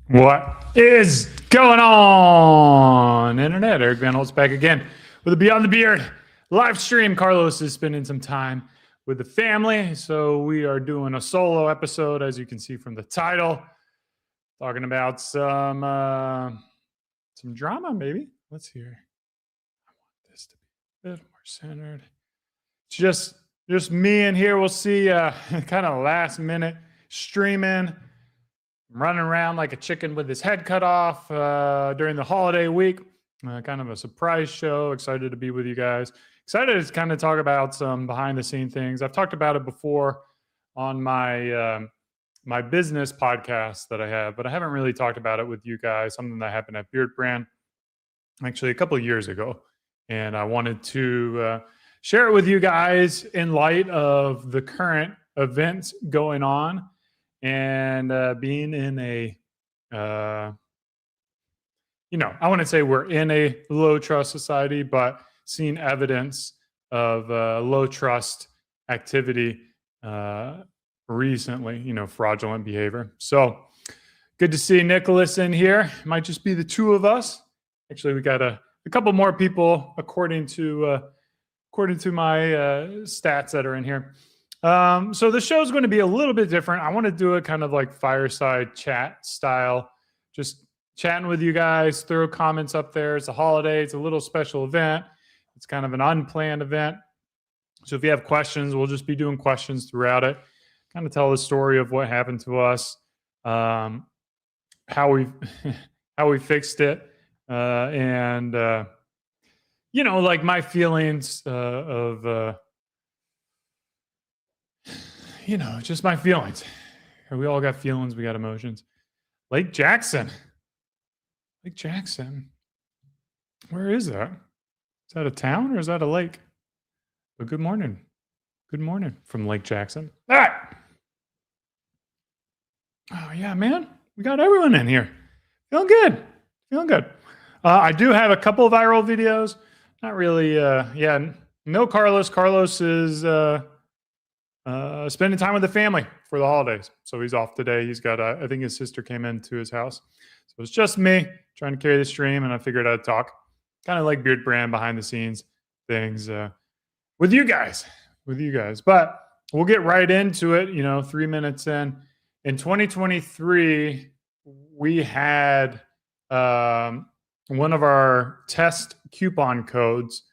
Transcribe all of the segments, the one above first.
What is going on, Internet? Eric Bandholz back again with a Beyond the Beard live stream. Carlos is spending some time with the family, so we are doing a solo episode, as you can see from the title, talking about some drama, maybe. Let's hear. I want this to be a bit more centered. It's just me in here. We'll see. Kind of last minute streaming. Running around like a chicken with his head cut off during the holiday week. Kind of a surprise show. Excited to be with you guys. Excited to kind of talk about some behind the scene things. I've talked about it before on my my business podcast that I have, but I haven't really talked about it with you guys. Something that happened at Beardbrand actually a couple of years ago, and I wanted to share it with you guys in light of the current events going on. And being in a, I wouldn't say we're in a low trust society, but seeing evidence of low trust activity recently, fraudulent behavior. So good to see Nicholas in here. It might just be the two of us. Actually, we got a couple more people according to my stats that are in here. So the show is going to be a little bit different. I want to do it kind of like fireside chat style, just chatting with you guys, throw comments up there. It's a holiday. It's a little special event. It's kind of an unplanned event. So if you have questions, we'll just be doing questions throughout it. Kind of tell the story of what happened to us, how we fixed it, and like my feelings of just my feelings. We all got feelings. We got emotions. Lake Jackson. Where is that? Is that a town or is that a lake? But good morning. Good morning from Lake Jackson. All right. Oh, yeah, man. We got everyone in here. Feeling good. I do have a couple of viral videos. Not really. No Carlos. Carlos is... spending time with the family for the holidays. So he's off today. He's got, I think his sister came into his house. So it's just me trying to carry the stream, and I figured I'd talk kind of like Beardbrand behind the scenes things with you guys. But we'll get right into it, 3 minutes in. In 2023, we had one of our test coupon codes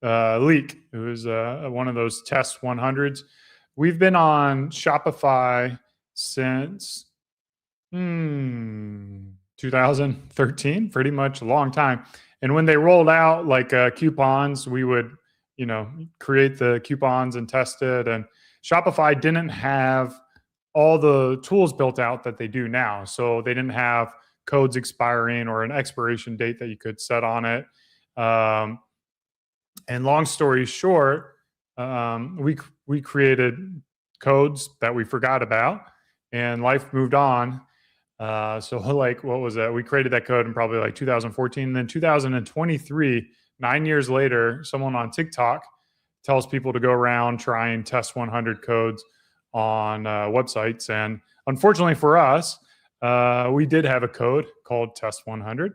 leak. It was one of those test 100s. We've been on Shopify since 2013, pretty much a long time. And when they rolled out like coupons, we would, create the coupons and test it. And Shopify didn't have all the tools built out that they do now. So they didn't have codes expiring or an expiration date that you could set on it. And long story short, we created codes that we forgot about, and life moved on. So like, what was that? We created that code in probably like 2014. And then 2023, 9 years later, someone on TikTok tells people to go around, try and test 100 codes on websites. And unfortunately for us, we did have a code called Test 100,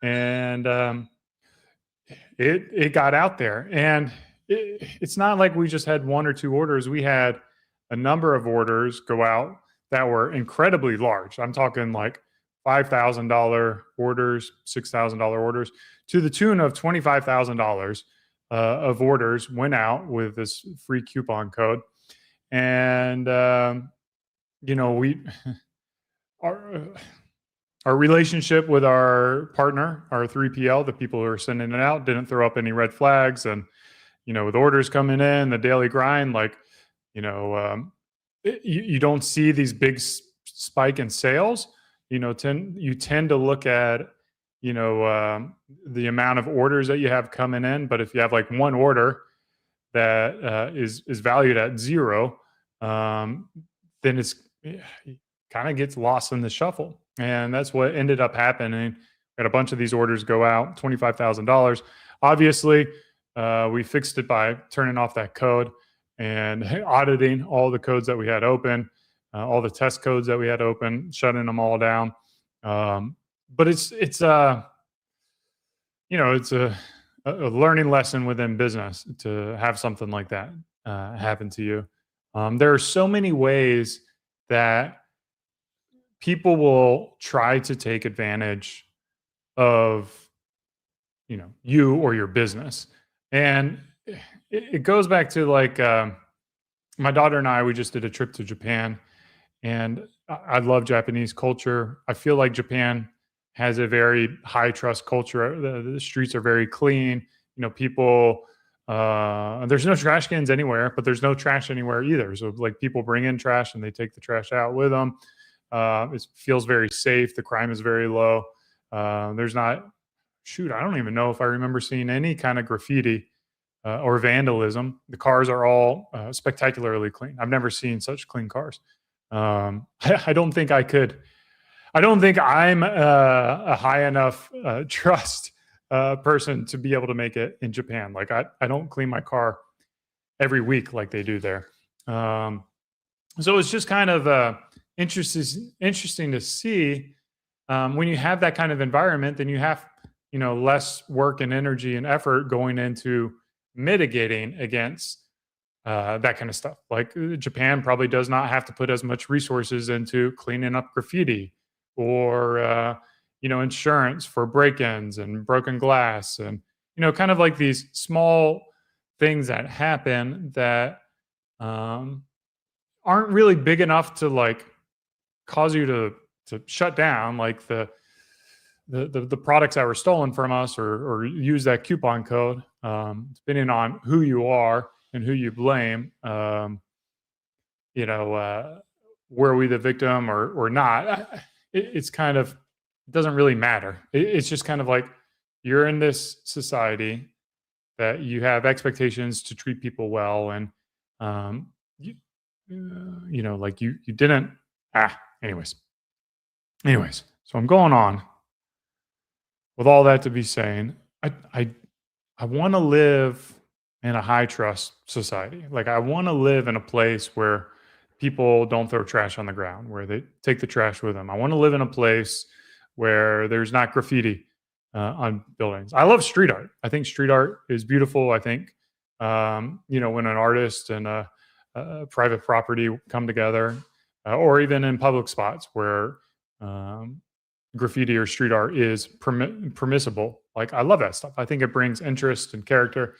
and it got out there. And it's not like we just had one or two orders. We had a number of orders go out that were incredibly large. I'm talking like $5,000 orders, $6,000 orders, to the tune of $25,000 of orders went out with this free coupon code. And, our relationship with our partner, our 3PL, the people who are sending it out, didn't throw up any red flags. And with orders coming in, the daily grind, you don't see these big spike in sales. You tend to look at, the amount of orders that you have coming in. But if you have like one order that is valued at zero, then it kind of gets lost in the shuffle. And that's what ended up happening. We had a bunch of these orders go out, $25,000. Obviously, we fixed it by turning off that code and auditing all the codes that we had open, all the test codes that we had open, shutting them all down. But it's it's a learning lesson within business to have something like that happen to you. There are so many ways that people will try to take advantage of you or your business, and it goes back to like my daughter and I. We just did a trip to Japan, and I love Japanese culture. I feel like Japan has a very high trust culture. The streets are very clean. People. There's no trash cans anywhere, but there's no trash anywhere either. So like people bring in trash and they take the trash out with them. It feels very safe. The crime is very low. There's not. Shoot, I don't even know if I remember seeing any kind of graffiti or vandalism. The cars are all spectacularly clean. I've never seen such clean cars. I don't think I could. I don't think I'm a high enough trust person to be able to make it in Japan. Like I don't clean my car every week like they do there. So it's just kind of interesting to see when you have that kind of environment. Then you have less work and energy and effort going into mitigating against that kind of stuff. Like Japan probably does not have to put as much resources into cleaning up graffiti or insurance for break-ins and broken glass, and kind of like these small things that happen that aren't really big enough to like cause you to shut down, like the products that were stolen from us or use that coupon code, depending on who you are and who you blame. Were we the victim or not? It's kind of, it doesn't really matter. It's just kind of like you're in this society that you have expectations to treat people well, and like you didn't. Anyways. So I'm going on with all that to be saying, I want to live in a high trust society. Like I want to live in a place where people don't throw trash on the ground, where they take the trash with them. I want to live in a place where there's not graffiti on buildings. I love street art. I think street art is beautiful. I think, when an artist and a private property come together, or even in public spots where graffiti or street art is permissible. Like I love that stuff. I think it brings interest and character.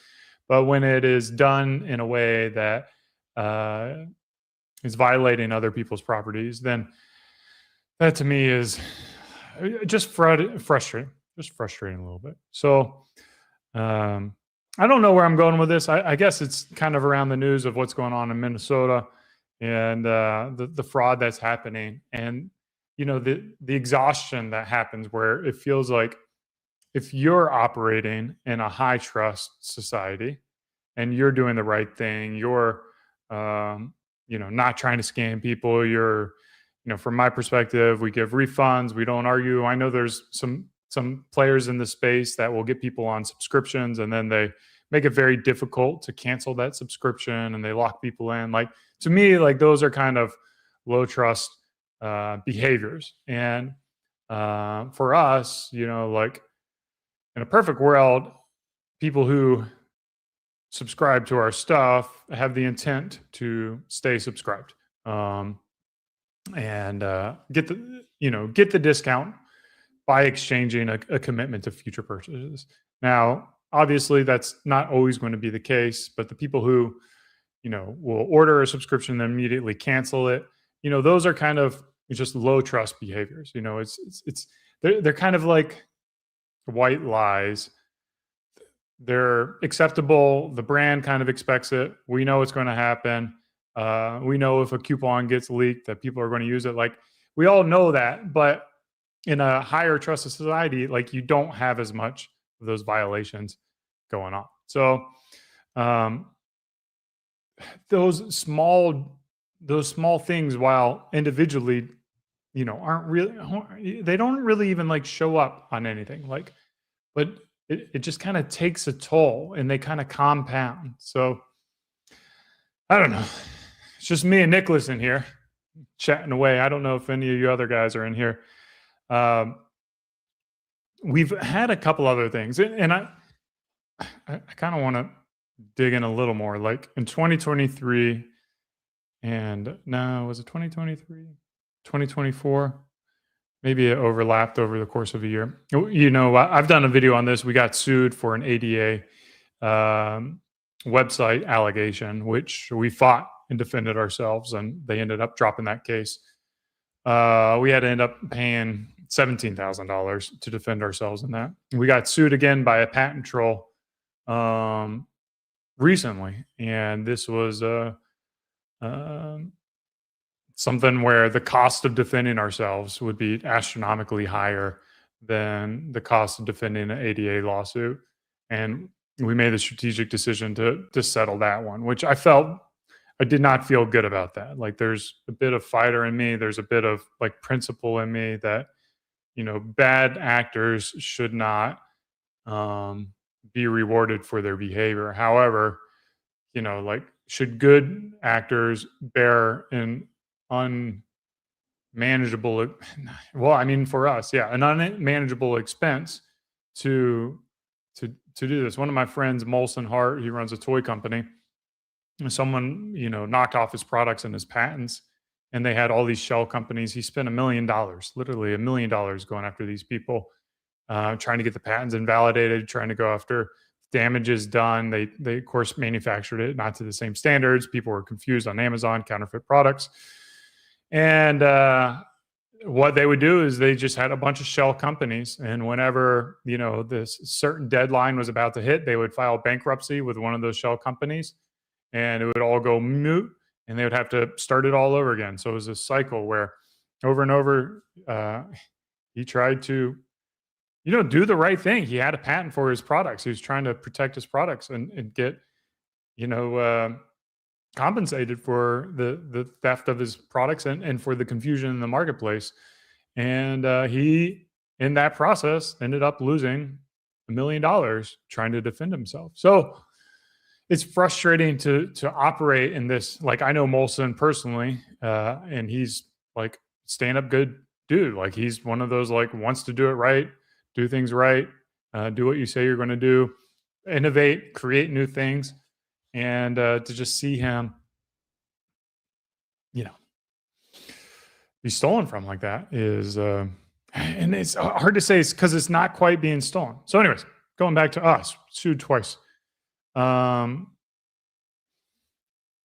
But when it is done in a way that is violating other people's properties, then that to me is just frustrating. Just frustrating a little bit. So I don't know where I'm going with this. I guess it's kind of around the news of what's going on in Minnesota and the fraud that's happening, and the exhaustion that happens, where it feels like if you're operating in a high trust society and you're doing the right thing, you're not trying to scam people, you're from my perspective, we give refunds, we don't argue. I know there's some players in the space that will get people on subscriptions and then they make it very difficult to cancel that subscription and they lock people in. Like to me, like those are kind of low trust behaviors. And for us, like in a perfect world, people who subscribe to our stuff have the intent to stay subscribed and get the discount by exchanging a commitment to future purchases. Now, obviously, that's not always going to be the case, but the people who will order a subscription and then immediately cancel it, those are kind of just low trust behaviors. They're kind of like white lies. They're acceptable. The brand kind of expects it. We know it's going to happen. We know if a coupon gets leaked that people are going to use it. Like we all know that, but in a higher trusted society, like you don't have as much of those violations going on. So those small things, while individually, aren't really, they don't really even like show up on anything. Like, but it just kind of takes a toll and they kind of compound. So I don't know. It's just me and Nicholas in here chatting away. I don't know if any of you other guys are in here. We've had a couple other things, and I kind of want to dig in a little more. Like in 2023, and no, was it 2023? 2024? Maybe it overlapped over the course of a year. I've done a video on this. We got sued for an ADA website allegation, which we fought and defended ourselves, and they ended up dropping that case. We had to end up paying $17,000 to defend ourselves in that. We got sued again by a patent troll recently, and this was something where the cost of defending ourselves would be astronomically higher than the cost of defending an ADA lawsuit. And we made the strategic decision to settle that one, which I did not feel good about that. Like there's a bit of fighter in me. There's a bit of like principle in me that, bad actors should not be rewarded for their behavior. However, like should good actors bear an unmanageable, well, I mean, for us, yeah, an unmanageable expense to do this. One of my friends, Molson Hart, he runs a toy company. Someone, knocked off his products and his patents, and they had all these shell companies. He spent $1 million, literally $1 million going after these people, trying to get the patents invalidated, trying to go after damages done. They of course manufactured it not to the same standards. People were confused on Amazon, counterfeit products. And what they would do is they just had a bunch of shell companies. And whenever, this certain deadline was about to hit, they would file bankruptcy with one of those shell companies, and it would all go moot, and they would have to start it all over again. So it was a cycle where over and over, he tried to, do the right thing. He had a patent for his products. He was trying to protect his products and get, compensated for the theft of his products and for the confusion in the marketplace. And he, in that process, ended up losing $1 million trying to defend himself. So it's frustrating to operate in this. Like, I know Molson personally, and he's like stand-up good dude. Like, he's one of those like wants to do it right, do things right, do what you say you're going to do, innovate, create new things. And to just see him, be stolen from like that is, and it's hard to say because it's not quite being stolen. So anyways, going back to us, sued twice.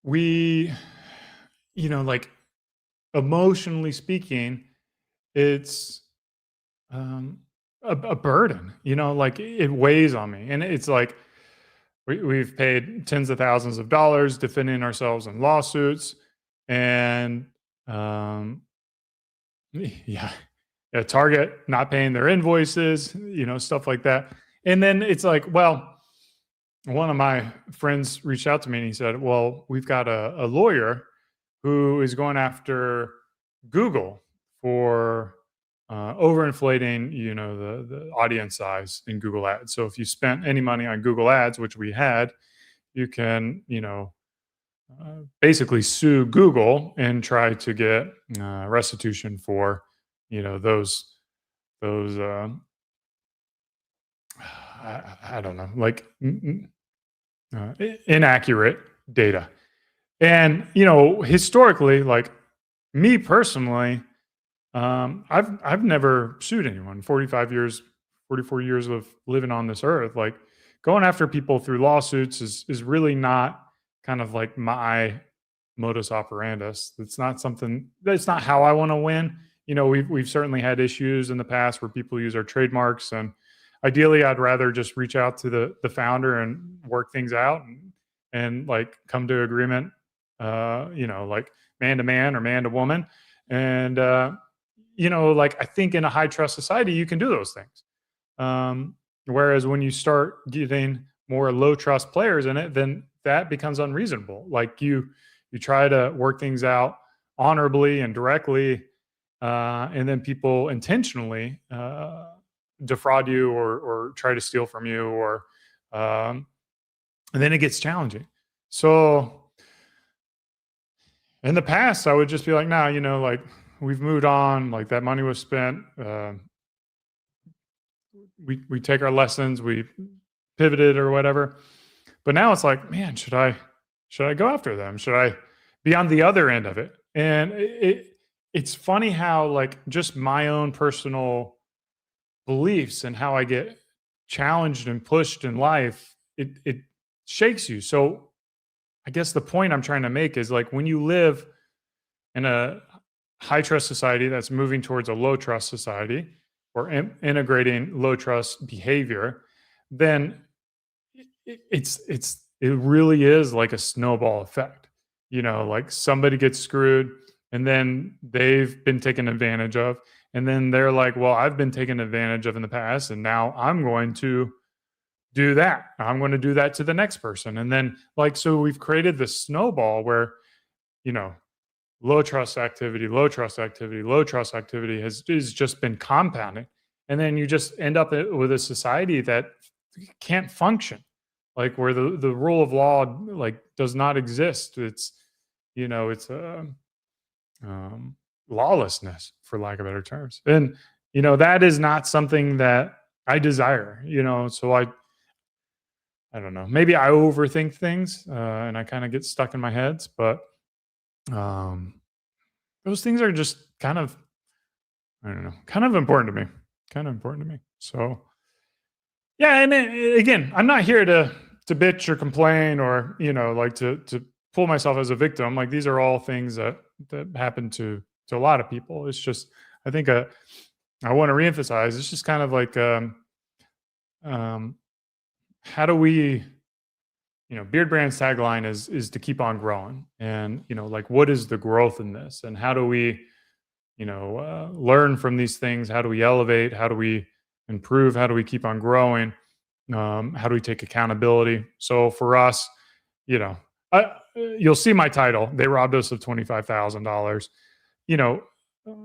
We, like emotionally speaking, it's a burden, like it weighs on me. And it's like, we've paid tens of thousands of dollars defending ourselves in lawsuits, and Target not paying their invoices, stuff like that. And then it's like, well, one of my friends reached out to me and he said, well, we've got a lawyer who is going after Google for overinflating, the audience size in Google Ads. So if you spent any money on Google Ads, which we had, you can, basically sue Google and try to get restitution for, those I don't know, like inaccurate data. And historically, like me personally, I've never sued anyone. 44 years of living on this earth. Like, going after people through lawsuits is really not kind of like my modus operandus. It's not how I want to win. We've certainly had issues in the past where people use our trademarks, and ideally I'd rather just reach out to the founder and work things out and like come to agreement, like man to man or man to woman. And, like I think in a high trust society, you can do those things. Whereas when you start getting more low trust players in it, then that becomes unreasonable. Like you try to work things out honorably and directly, and then people intentionally defraud you or try to steal from you, or and then it gets challenging. So in the past, I would just be like, nah, like we've moved on. Like that money was spent. We take our lessons, we pivoted or whatever. But now it's like, man, should I go after them? Should I be on the other end of it? And it's funny how like just my own personal beliefs and how I get challenged and pushed in life, it shakes you. So I guess the point I'm trying to make is like when you live in a high trust society that's moving towards a low trust society or integrating low trust behavior, then it really is like a snowball effect. You know, like somebody gets screwed and then they've been taken advantage of. And then they're like, well, I've been taken advantage of in the past, and now I'm going to do that. I'm going to do that to the next person. And then like, so we've created this snowball where, you know, low trust activity, low trust activity, low trust activity has just been compounding. And then you just end up with a society that can't function, like where the rule of law like does not exist. It's, you know, it's lawlessness, for lack of better terms. And, you know, that is not something that I desire, you know, so I don't know, maybe I overthink things and I kind of get stuck in my heads, but those things are just kind of, I don't know, kind of important to me. So yeah. And again, I'm not here to bitch or complain or, you know, like to pull myself as a victim. Like these are all things that happen to a lot of people. It's just, I think I want to reemphasize, it's just kind of like, how do we, you know, Beardbrand's tagline is to keep on growing. And, you know, like what is the growth in this? And how do we, you know, learn from these things? How do we elevate? How do we improve? How do we keep on growing? How do we take accountability? So for us, you know, you'll see my title. They robbed us of $25,000. You know,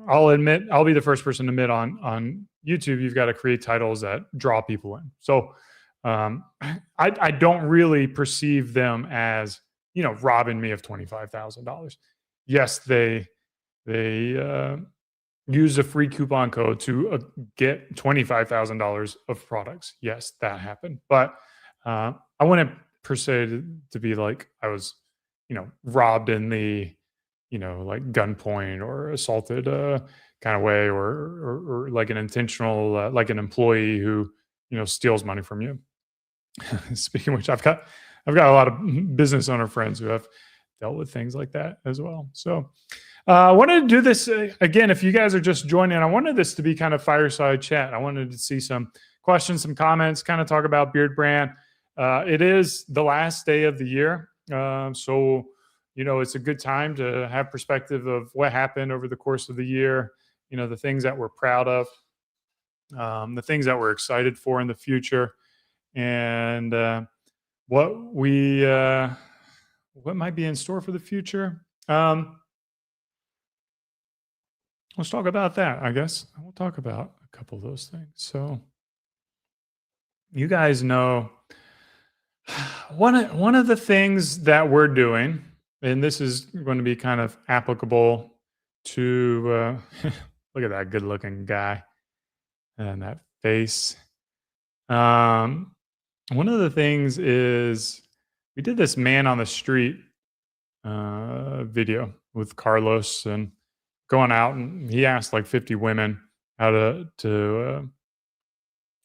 I'll admit, I'll be the first person to admit on YouTube, you've got to create titles that draw people in. So I don't really perceive them as, you know, robbing me of $25,000. Yes, they use a free coupon code to get $25,000 of products. Yes, that happened. But I wouldn't per se to be like I was, you know, robbed in the, you know, like gunpoint or assaulted kind of way, or like an intentional, like an employee who, you know, steals money from you. Speaking of which, I've got a lot of business owner friends who have dealt with things like that as well. So I wanted to do this again. If you guys are just joining, I wanted this to be kind of fireside chat. I wanted to see some questions, some comments, kind of talk about Beardbrand. It is the last day of the year. So, you know, it's a good time to have perspective of what happened over the course of the year, you know, the things that we're proud of, the things that we're excited for in the future, and what might be in store for the future. Let's talk about that, I guess. We'll talk about a couple of those things. So you guys know one of the things that we're doing, and this is going to be kind of applicable to look at that good looking guy and that face. One of the things is we did this man on the street video with Carlos, and going out, and he asked like 50 women how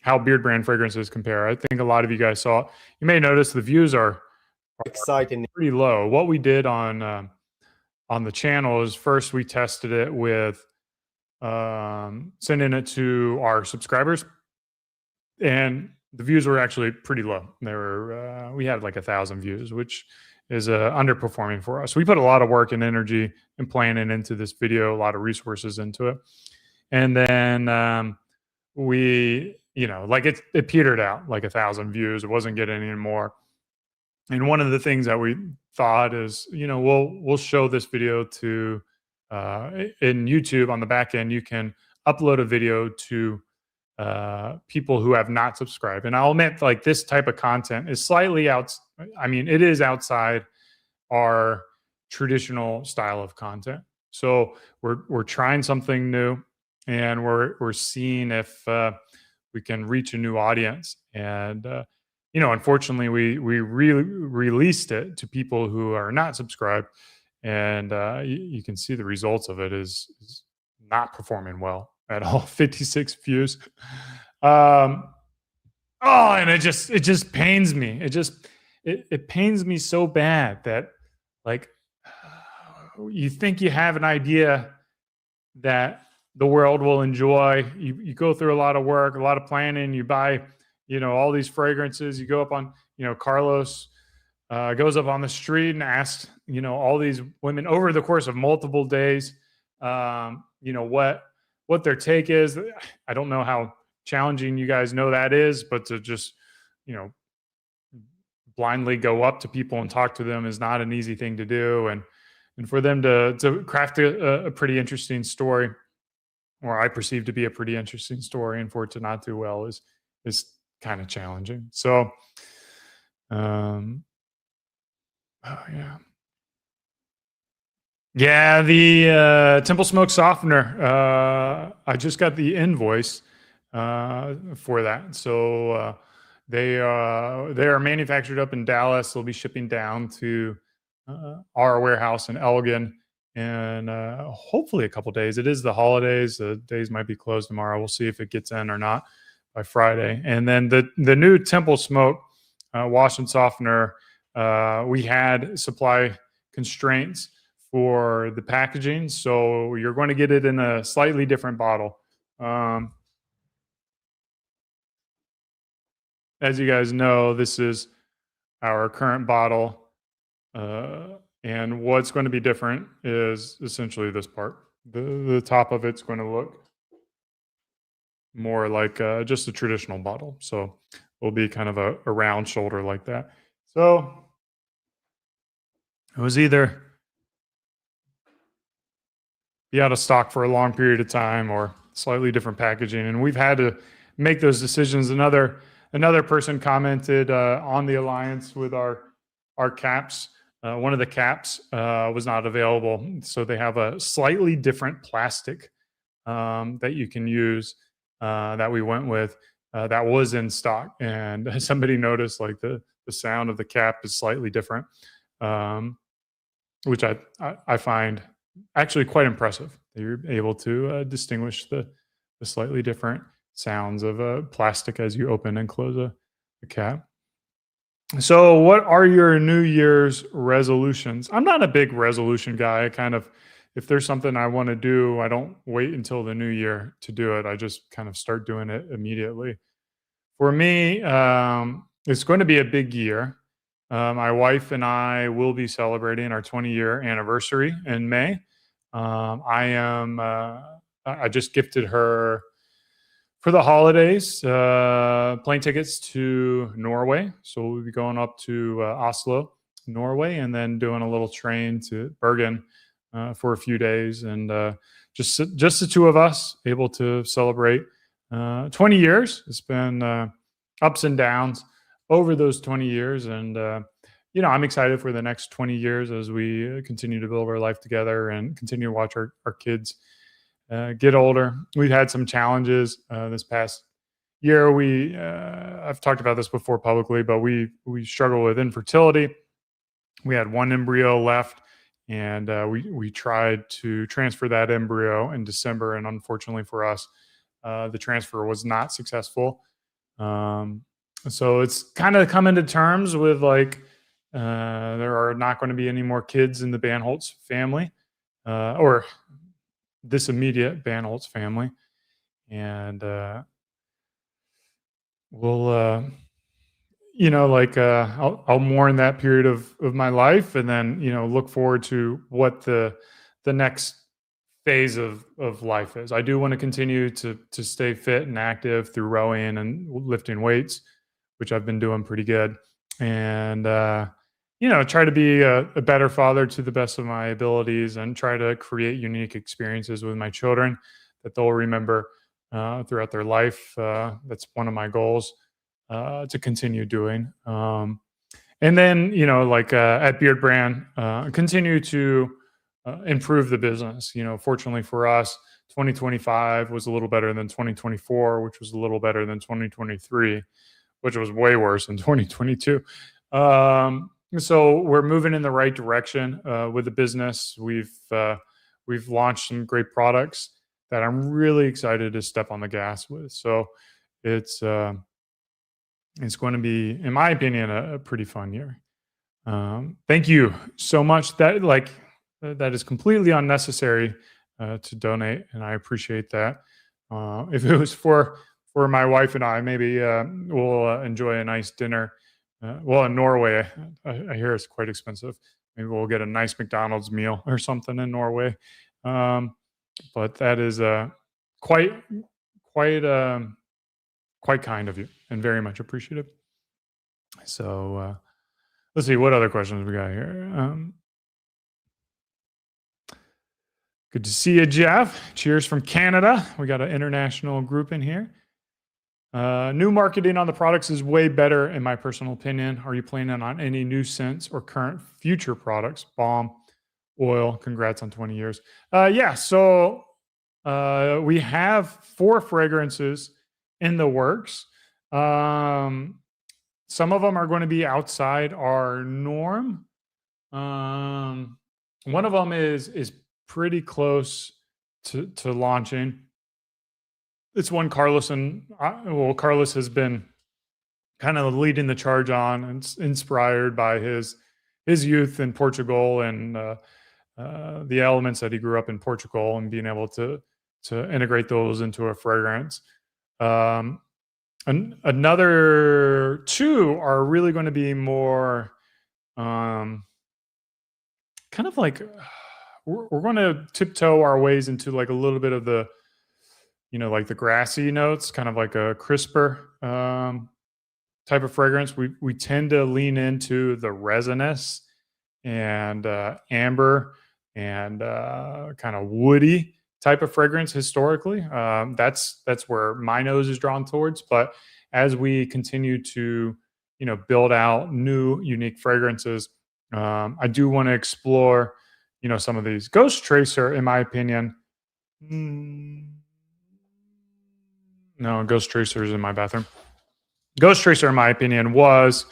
how Beardbrand fragrances compare. I think a lot of you guys saw it. You may notice the views are exciting, pretty low. What we did on the channel is first we tested it with sending it to our subscribers, and the views were actually pretty low. They were we had like 1,000 views, which is underperforming for us. We put a lot of work and energy and planning into this video, a lot of resources into it. And then we, you know, like it petered out like 1,000 views. It wasn't getting any more. And one of the things that we thought is, you know, we'll show this video to in YouTube on the back end. You can upload a video to people who have not subscribed. And I'll admit, like, this type of content is slightly it is outside our traditional style of content. So we're trying something new, and we're seeing if we can reach a new audience. And unfortunately, we released it to people who are not subscribed, and you can see the results of it is not performing well at all. 56 views. Oh, and it just pains me. It pains me so bad that, like, you think you have an idea that the world will enjoy. You go through a lot of work, a lot of planning. You buy, all these fragrances. You go up on, Carlos goes up on the street and asks, all these women over the course of multiple days, what their take is. I don't know how challenging you guys know that is, but to just, blindly go up to people and talk to them is not an easy thing to do. And for them to craft a pretty interesting story, or I perceive to be a pretty interesting story, and for it to not do well is kind of challenging. So, oh yeah. Yeah, the Temple Smoke Softener. I just got the invoice for that. So they are manufactured up in Dallas. They'll be shipping down to our warehouse in Elgin in hopefully a couple days. It is the holidays. The days might be closed tomorrow. We'll see if it gets in or not by Friday. And then the new Temple Smoke wash and softener. We had supply constraints for the packaging, so you're going to get it in a slightly different bottle. As you guys know, this is our current bottle, and what's going to be different is essentially this part. The top of it's going to look more like just a traditional bottle, so it'll be kind of a round shoulder like that. So it was either be out of stock for a long period of time or slightly different packaging, and we've had to make those decisions. Another person commented on the Alliance with our caps. One of the caps was not available, so they have a slightly different plastic that you can use that we went with that was in stock. And somebody noticed, like, the sound of the cap is slightly different, which I find actually quite impressive. You're able to distinguish the slightly different sounds of plastic as you open and close a cap. So what are your New Year's resolutions? I'm not a big resolution guy. I kind of, if there's something I want to do, I don't wait until the new year to do it. I just kind of start doing it immediately. For me, it's going to be a big year. My wife and I will be celebrating our 20-year anniversary in May. I just gifted her, for the holidays, plane tickets to Norway. So we'll be going up to Oslo, Norway, and then doing a little train to Bergen for a few days. And just the two of us able to celebrate 20 years. It's been ups and downs over those 20 years. And, I'm excited for the next 20 years as we continue to build our life together and continue to watch our kids get older. We've had some challenges this past year. I've talked about this before publicly, but we struggle with infertility. We had one embryo left, and we tried to transfer that embryo in December, and unfortunately for us, the transfer was not successful. So it's kind of coming to terms with, like, there are not going to be any more kids in the Bandholz family, or this immediate Bandholz family. And we'll, I'll mourn that period of my life, and then, look forward to what the next phase of life is. I do want to continue to stay fit and active through rowing and lifting weights, which I've been doing pretty good. And, try to be a better father to the best of my abilities, and try to create unique experiences with my children that they'll remember throughout their life. That's one of my goals to continue doing. And then, at Beardbrand, continue to improve the business. Fortunately for us, 2025 was a little better than 2024, which was a little better than 2023, which was way worse than 2022. So we're moving in the right direction with the business. We've launched some great products that I'm really excited to step on the gas with. So it's going to be, in my opinion, a pretty fun year. Thank you so much. That is completely unnecessary to donate, and I appreciate that. If it was for my wife and I, maybe we'll enjoy a nice dinner. Well, in Norway, I hear it's quite expensive. Maybe we'll get a nice McDonald's meal or something in Norway. But that is quite kind of you, and very much appreciative. So let's see what other questions we got here. Good to see you, Jeff. Cheers from Canada. We got an international group in here. New marketing on the products is way better, in my personal opinion. Are you planning on any new scents or current future products? Balm, oil. Congrats on 20 years. Yeah. So we have 4 fragrances in the works. Some of them are going to be outside our norm. One of them is pretty close to launching. It's one Carlos has been kind of leading the charge on, and it's inspired by his youth in Portugal and the elements that he grew up in Portugal, and being able to integrate those into a fragrance. Another 2 are really going to be more kind of like, we're going to tiptoe our ways into like a little bit of the, like the grassy notes, kind of like a crisper type of fragrance. We tend to lean into the resinous and amber and kind of woody type of fragrance historically. That's where my nose is drawn towards. But as we continue to, build out new unique fragrances, I do want to explore, some of these. Ghost Tracer, in my opinion, no, Ghost Tracer is in my bathroom. Ghost Tracer, in my opinion, was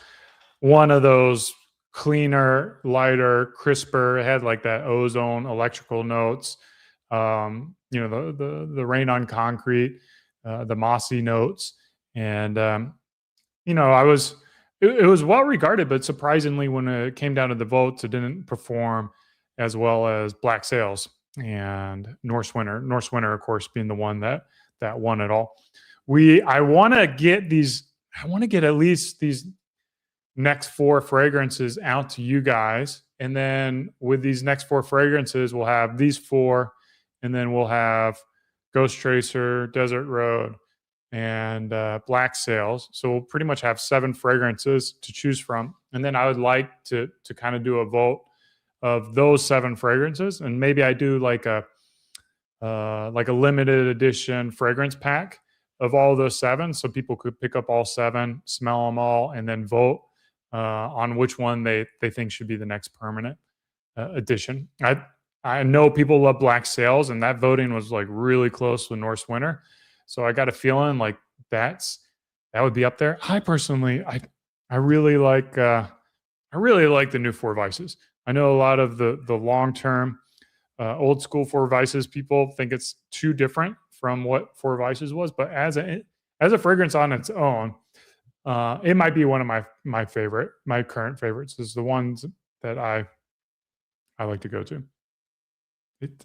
one of those cleaner, lighter, crisper. It had like that ozone electrical notes. The rain on concrete, the mossy notes, and it was well regarded, but surprisingly, when it came down to the votes, it didn't perform as well as Black Sails and Norse Winter. Norse Winter, of course, being the one that won it all. I want to get at least these next 4 fragrances out to you guys, and then with these next 4 fragrances, we'll have these 4, and then we'll have Ghost Tracer, Desert Road, and Black Sails. So we'll pretty much have 7 fragrances to choose from, and then I would like to kind of do a vote of those 7 fragrances, and maybe I do like a limited edition fragrance pack of all those 7, so people could pick up all 7, smell them all, and then vote on which one they think should be the next permanent edition. I know people love Black Sails, and that voting was like really close with Norse Winter, so I got a feeling like that would be up there. I personally, I really like the new 4 Vices. I know a lot of the long-term old school 4 Vices people think it's too different from what 4 Vices was, but as a fragrance on its own, it might be one of my current favorites. Is the ones that I like to go to.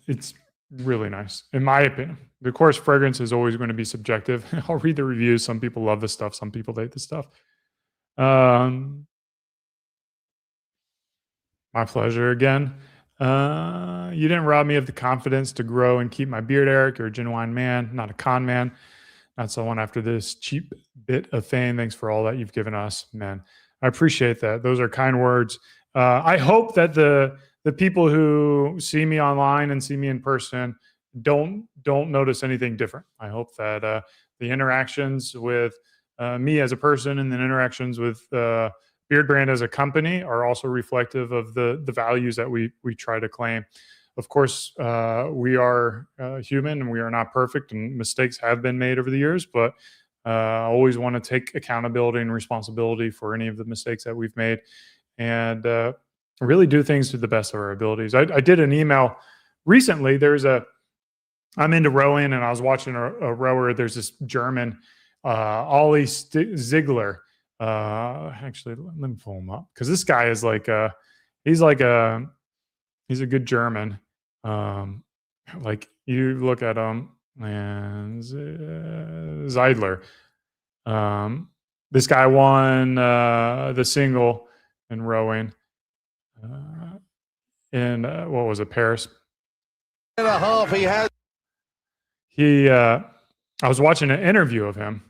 It's really nice, in my opinion. Of course, fragrance is always going to be subjective. I'll read the reviews. Some people love this stuff. Some people hate this stuff. My pleasure again. You didn't rob me of the confidence to grow and keep my beard, Eric. You're a genuine man, not a con man. Not someone after this cheap bit of fame. Thanks for all that you've given us, man. I appreciate that. Those are kind words. I hope that the people who see me online and see me in person don't notice anything different. I hope that the interactions with me as a person and the interactions with Beardbrand as a company are also reflective of the values that we try to claim. of course, we are human and we are not perfect, and mistakes have been made over the years, but always want to take accountability and responsibility for any of the mistakes that we've made, and really do things to the best of our abilities. I did an email recently. I'm into rowing, and I was watching a rower. There's this German, Ollie Ziegler. Actually, let me pull him up, because this guy is he's a good German. Like, you look at him, and Zeidler. This guy won the single in rowing in what was it, Paris? And a half he has. I was watching an interview of him,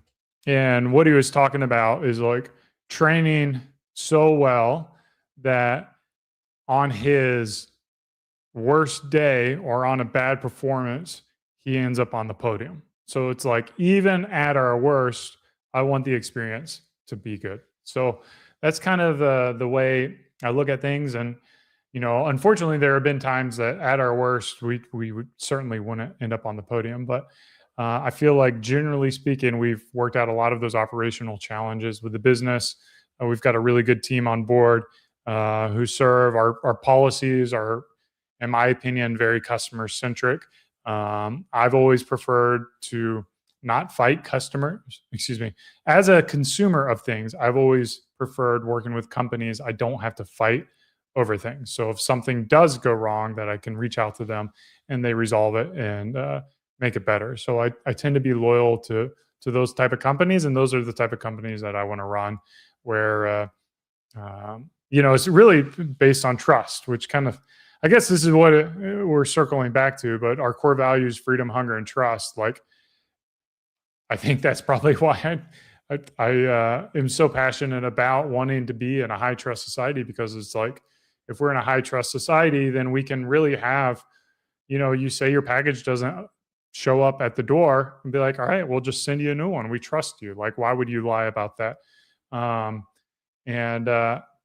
and what he was talking about is like training so well that on his worst day or on a bad performance, he ends up on the podium. So it's like, even at our worst, I want the experience to be good. So that's kind of the way I look at things. And, unfortunately, there have been times that at our worst, we would certainly wouldn't end up on the podium. But I feel like, generally speaking, we've worked out a lot of those operational challenges with the business. We've got a really good team on board who serve. Our policies are, in my opinion, very customer centric. I've always preferred to not fight customers. Excuse me. As a consumer of things, I've always preferred working with companies I don't have to fight over things. So if something does go wrong, that I can reach out to them and they resolve it and make it better. So I tend to be loyal to those type of companies, and those are the type of companies that I want to run, where it's really based on trust, which kind of, I guess this is what we're circling back to, but our core values, freedom, hunger, and trust. Like, I think that's probably why I am so passionate about wanting to be in a high trust society, because it's like, if we're in a high trust society, then we can really have, you say your package doesn't show up at the door, and be like, all right, we'll just send you a new one. We trust you. Like, why would you lie about that?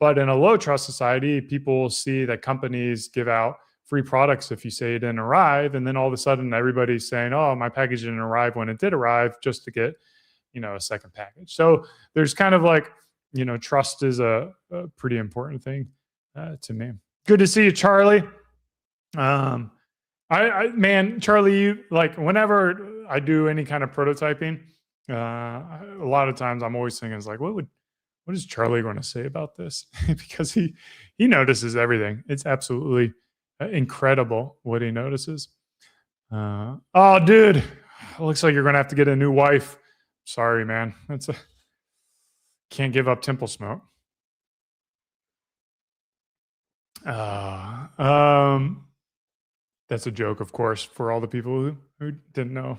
But in a low trust society, people see that companies give out free products if you say it didn't arrive. And then all of a sudden, everybody's saying, oh, my package didn't arrive when it did arrive, just to get, a second package. So there's kind of like, trust is a pretty important thing to me. Good to see you, Charlie. Man, Charlie, you, like, whenever I do any kind of prototyping, a lot of times I'm always thinking, it's like, what is Charlie going to say about this? Because he notices everything. It's absolutely incredible what he notices. Oh, dude, looks like you're going to have to get a new wife. Sorry, man. Can't give up Temple Smoke. That's a joke, of course, for all the people who didn't know.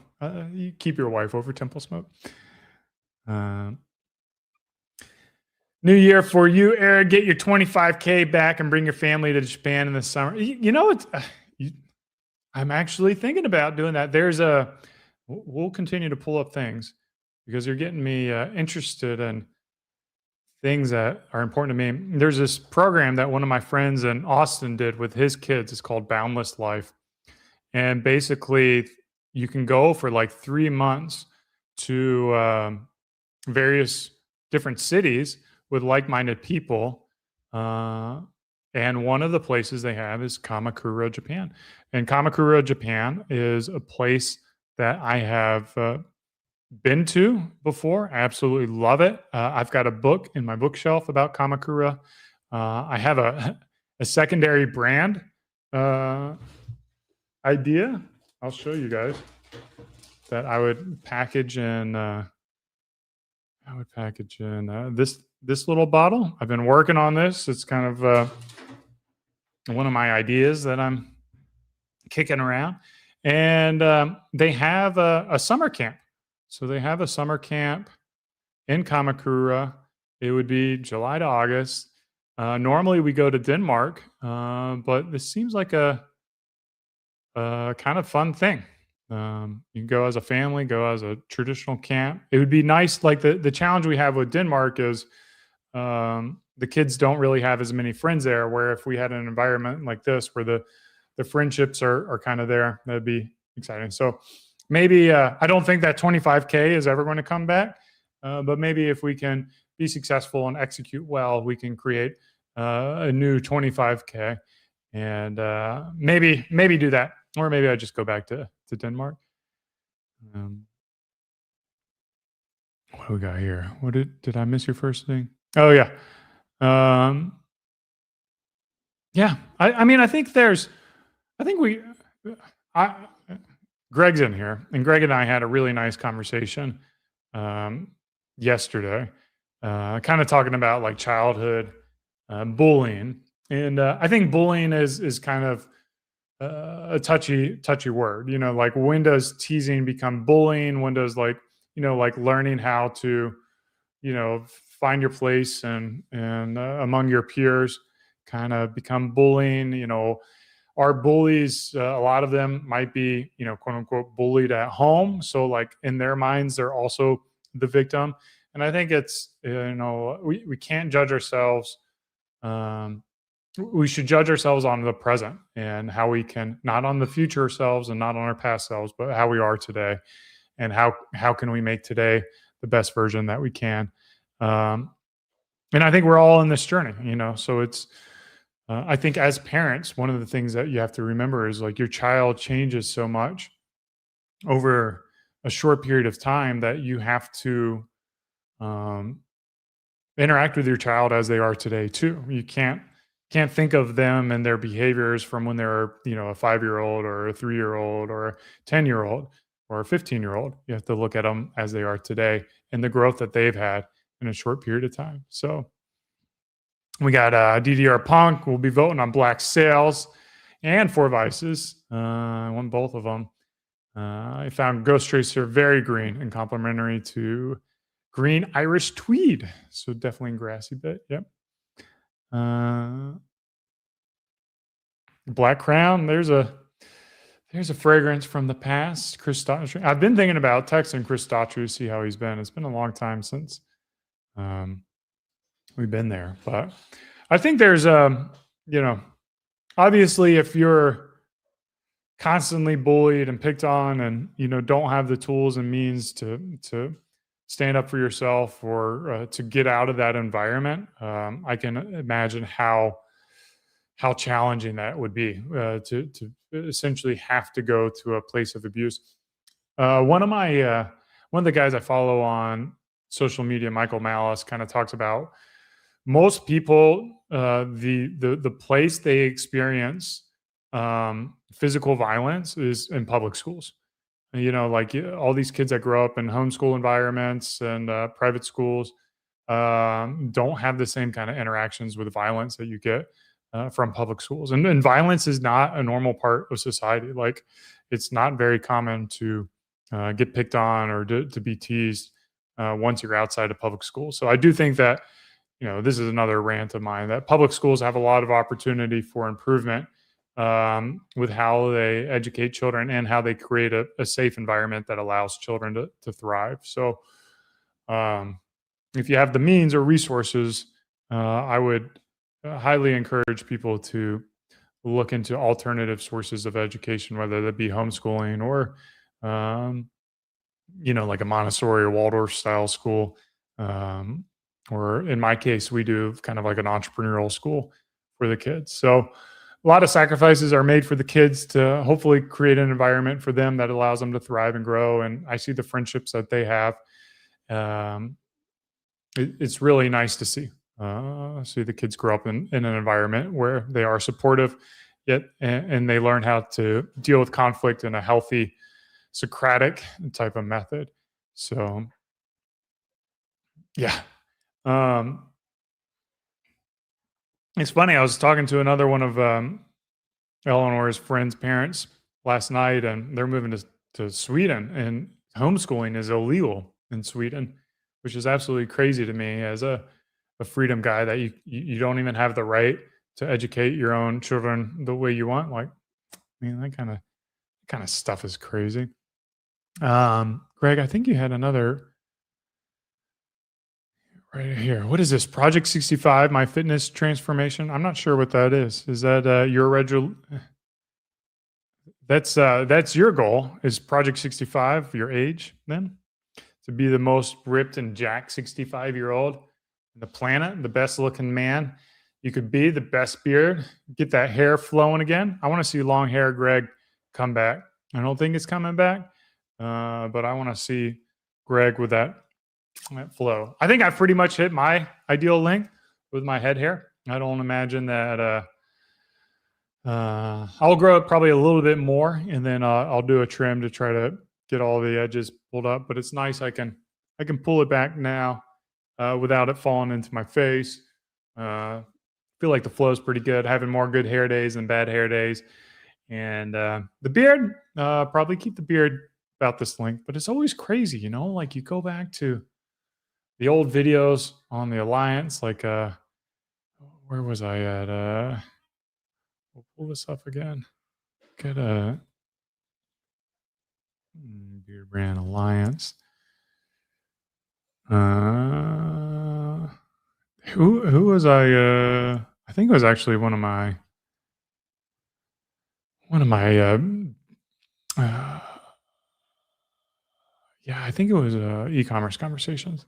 You keep your wife over Temple Smoke. New year for you, Eric. Get your 25K back and bring your family to Japan in the summer. I'm actually thinking about doing that. We'll continue to pull up things, because you're getting me interested in things that are important to me. There's this program that one of my friends in Austin did with his kids. It's called Boundless Life. And basically, you can go for like 3 months to various different cities with like-minded people. And one of the places they have is Kamakura, Japan. And Kamakura, Japan is a place that I have been to before. I absolutely love it. I've got a book in my bookshelf about Kamakura. I have a secondary brand idea. I'll show you guys that I would package in. This little bottle. I've been working on this. It's kind of one of my ideas that I'm kicking around. And they have a summer camp. So they have a summer camp in Kamakura. It would be July to August. Normally we go to Denmark, but this seems like a kind of fun thing. You can go as a family, go as a traditional camp. It would be nice. Like the challenge we have with Denmark is the kids don't really have as many friends there, where if we had an environment like this where the the friendships are kind of there. That'd be exciting. So maybe I don't think that 25K is ever going to come back, but maybe if we can be successful and execute well, we can create a new 25K, and maybe do that, or maybe I just go back to Denmark. What do we got here? What did I miss your first thing? Oh yeah. Yeah. I mean, I think Greg's in here, and Greg and I had a really nice conversation yesterday, kind of talking about like childhood bullying. And I think bullying is kind of a touchy word, like when does teasing become bullying? When does like learning how to, find your place and among your peers kind of become bullying? Our bullies, a lot of them might be, quote unquote, bullied at home. So like in their minds, they're also the victim. And I think it's, we can't judge ourselves. We should judge ourselves on the present and how we can, not on the future selves and not on our past selves, but how we are today, and how can we make today the best version that we can. And I think we're all in this journey, so it's, I think as parents, one of the things that you have to remember is like your child changes so much over a short period of time that you have to interact with your child as they are today too. You can't think of them and their behaviors from when they're, a 5-year-old or a 3-year-old or a 10-year-old or a 15-year-old. You have to look at them as they are today and the growth that they've had in a short period of time. So we got DDR Punk. We'll be voting on Black Sails and Four Vices. I won both of them. I found Ghost Tracer very green and complementary to green Irish Tweed. So definitely in grassy bit. Yep. Black Crown. There's a fragrance from the past. Chris Daughtry. I've been thinking about texting Chris Daughtry to see how he's been. It's been a long time since we've been there, but I think there's obviously if you're constantly bullied and picked on and don't have the tools and means to stand up for yourself or to get out of that environment, I can imagine how challenging that would be to essentially have to go to a place of abuse. One of the guys I follow on social media, Michael Malice, kind of talks about most people, the place they experience physical violence is in public schools. Like all these kids that grow up in homeschool environments and private schools don't have the same kind of interactions with violence that you get from public schools. And violence is not a normal part of society. Like it's not very common to get picked on or to be teased once you're outside of public school. So I do think that, this is another rant of mine, that public schools have a lot of opportunity for improvement with how they educate children and how they create a safe environment that allows children to thrive. So if you have the means or resources, I would highly encourage people to look into alternative sources of education, whether that be homeschooling or, like a Montessori or Waldorf style school. Or in my case, we do kind of like an entrepreneurial school for the kids. So a lot of sacrifices are made for the kids to hopefully create an environment for them that allows them to thrive and grow. And I see the friendships that they have. It's really nice to see the kids grow up in an environment where they are supportive, yet and they learn how to deal with conflict in a healthy Socratic type of method. So yeah. It's funny. I was talking to another one of Eleanor's friends' parents last night, and they're moving to Sweden, and homeschooling is illegal in Sweden, which is absolutely crazy to me as a freedom guy, that you don't even have the right to educate your own children the way you want. Like, I mean, that kind of stuff is crazy. Greg, I think you had another right here. What is this? Project 65, my fitness transformation. I'm not sure what that is. Is that your that's your goal, is Project 65, your age then, to be the most ripped and jacked 65-year-old on the planet, the best looking man you could be, the best beard, get that hair flowing again. I want to see long hair Greg come back. I don't think it's coming back, but I want to see Greg with that flow. I think I've pretty much hit my ideal length with my head hair. I don't imagine that. I'll grow it probably a little bit more, and then I'll do a trim to try to get all the edges pulled up. But it's nice. I can pull it back now without it falling into my face. Feel like the flow is pretty good. Having more good hair days than bad hair days. And the beard, probably keep the beard about this length. But it's always crazy, you know. Like you go back to the old videos on the Alliance, like where was I at? We'll pull this up again. Get a Beardbrand Alliance. Who was I? I think it was actually one of my yeah, I think it was e-commerce conversations.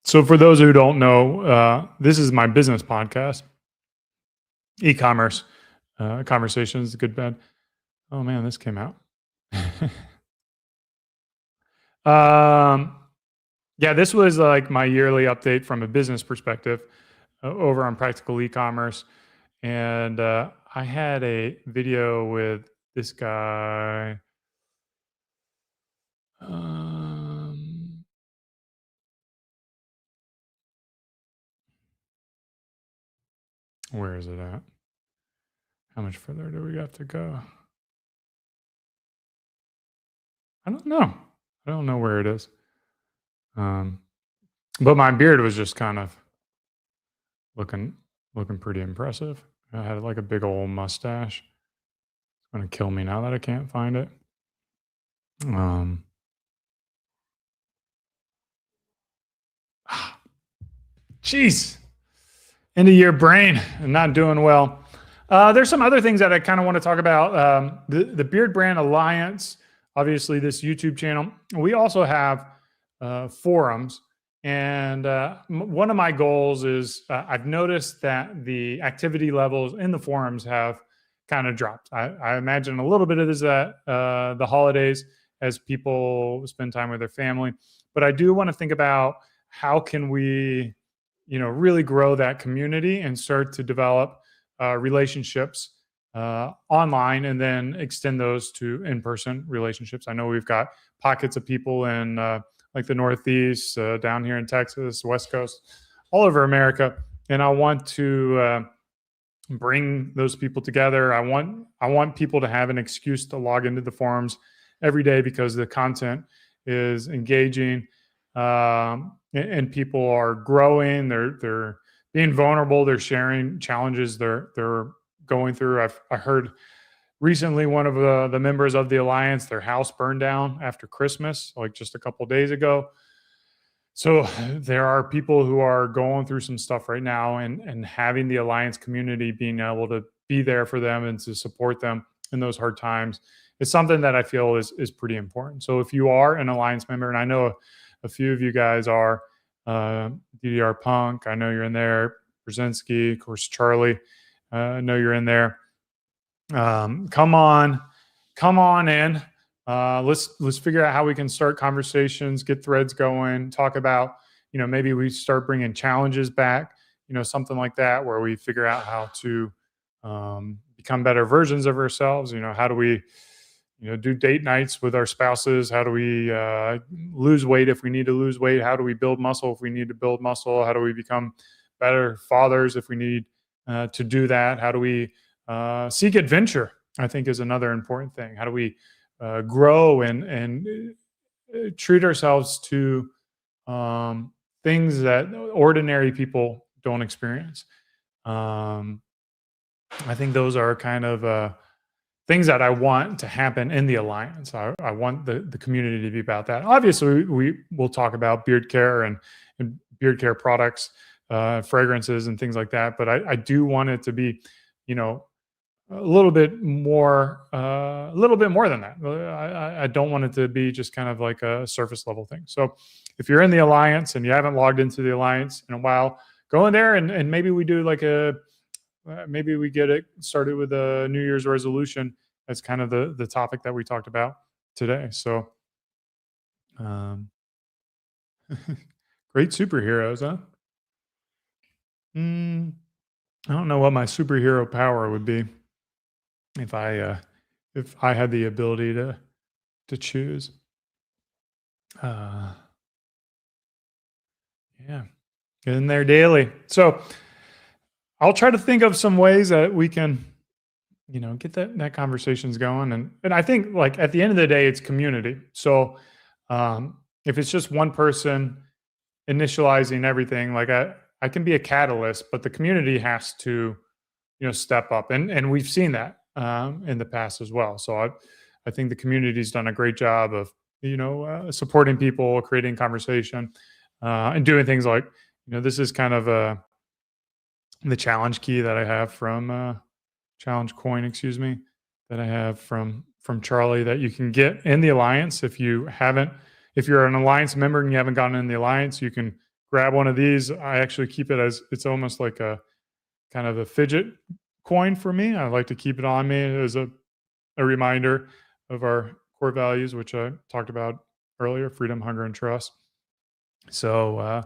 So for those who don't know, this is my business podcast, e-commerce conversations, good, bad. Oh man, this came out. Yeah, this was like my yearly update from a business perspective over on Practical E-commerce. And I had a video with this guy. Where is it at? How much further do we have to go? I don't know. I don't know where it is. But my beard was just kind of looking pretty impressive. I had like a big old mustache. It's gonna kill me now that I can't find it. Jeez, end of year brain and not doing well. There's some other things that I kind of want to talk about. The Beardbrand Alliance, obviously this YouTube channel. We also have forums. And one of my goals is I've noticed that the activity levels in the forums have kind of dropped. I imagine a little bit of this at the holidays as people spend time with their family. But I do want to think about how can we, really grow that community and start to develop relationships online and then extend those to in-person relationships. I know we've got pockets of people in like the Northeast, down here in Texas, West Coast, all over America. And I want to bring those people together. I want people to have an excuse to log into the forums every day because the content is engaging, and people are growing. They're being vulnerable. They're sharing challenges they're going through. I heard recently one of the members of the Alliance, their house burned down after Christmas, like just a couple days ago. So there are people who are going through some stuff right now, and having the Alliance community being able to be there for them and to support them in those hard times is something that I feel is pretty important. So if you are an Alliance member, and I know a few of you guys are, DDR Punk, I know you're in there, Berzinsky, of course, Charlie, I know you're in there. Come on in. Let's figure out how we can start conversations, get threads going, talk about, maybe we start bringing challenges back, something like that, where we figure out how to become better versions of ourselves. How do we, do date nights with our spouses? How do we lose weight if we need to lose weight? How do we build muscle if we need to build muscle? How do we become better fathers if we need to do that? How do we seek adventure, I think, is another important thing. How do we grow and treat ourselves to things that ordinary people don't experience? I think those are kind of things that I want to happen in the Alliance. I want the community to be about that. Obviously, we will talk about beard care and beard care products, fragrances and things like that. But I do want it to be a little bit more than that. I don't want it to be just kind of like a surface level thing. So if you're in the Alliance and you haven't logged into the Alliance in a while, go in there and maybe we do like maybe we get it started with a New Year's resolution. That's kind of the topic that we talked about today. So great superheroes, huh? I don't know what my superhero power would be if I had the ability to choose. Yeah, get in there daily. So I'll try to think of some ways that we can, get that conversations going. And I think like at the end of the day, it's community. So if it's just one person initializing everything, like I can be a catalyst, but the community has to, step up. And we've seen that in the past as well. So I think the community's done a great job of, supporting people, creating conversation, and doing things like, this is kind of the challenge key that I have from challenge coin, excuse me, that I have from Charlie that you can get in the Alliance. If you're an Alliance member and you haven't gotten in the Alliance, you can grab one of these. I actually keep it as it's almost like a kind of a fidget coin for me. I like to keep it on me as a reminder of our core values, which I talked about earlier: freedom, hunger, and trust. So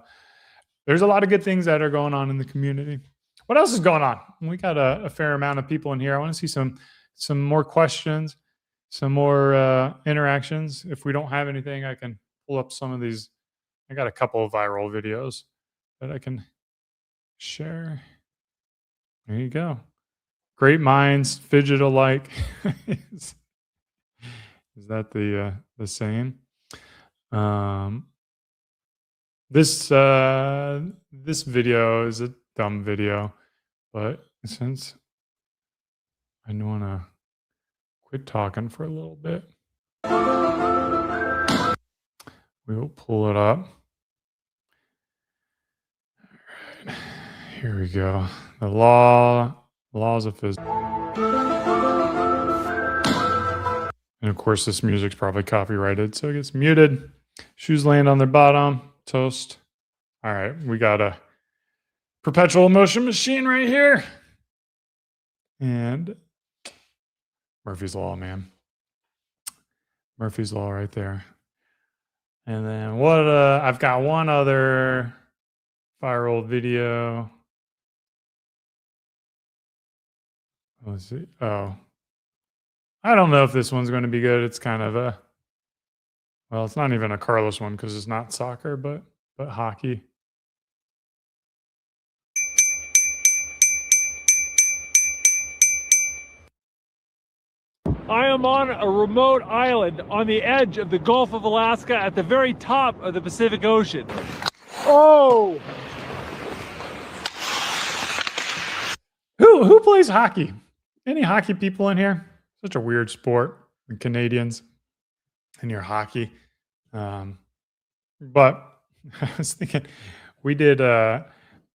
there's a lot of good things that are going on in the community. What else is going on? We got a fair amount of people in here. I want to see some more questions, some more interactions. If we don't have anything, I can pull up some of these. I got a couple of viral videos that I can share. There you go. Great minds fidget alike. Is that the saying? This video is a dumb video, but since I want to quit talking for a little bit, we will pull it up. All right, here we go. The laws of physics. And of course, this music's probably copyrighted, so it gets muted. Shoes land on their bottom. Toast. All right, we got a perpetual motion machine right here. And Murphy's Law, man. Murphy's Law right there. And then I've got one other viral video. Let's see. Oh, I don't know if this one's going to be good. It's kind of it's not even a Carlos one because it's not soccer, but hockey. I am on a remote island on the edge of the Gulf of Alaska at the very top of the Pacific Ocean. Oh! Who plays hockey? Any hockey people in here? Such a weird sport. The Canadians and your hockey. But I was thinking we did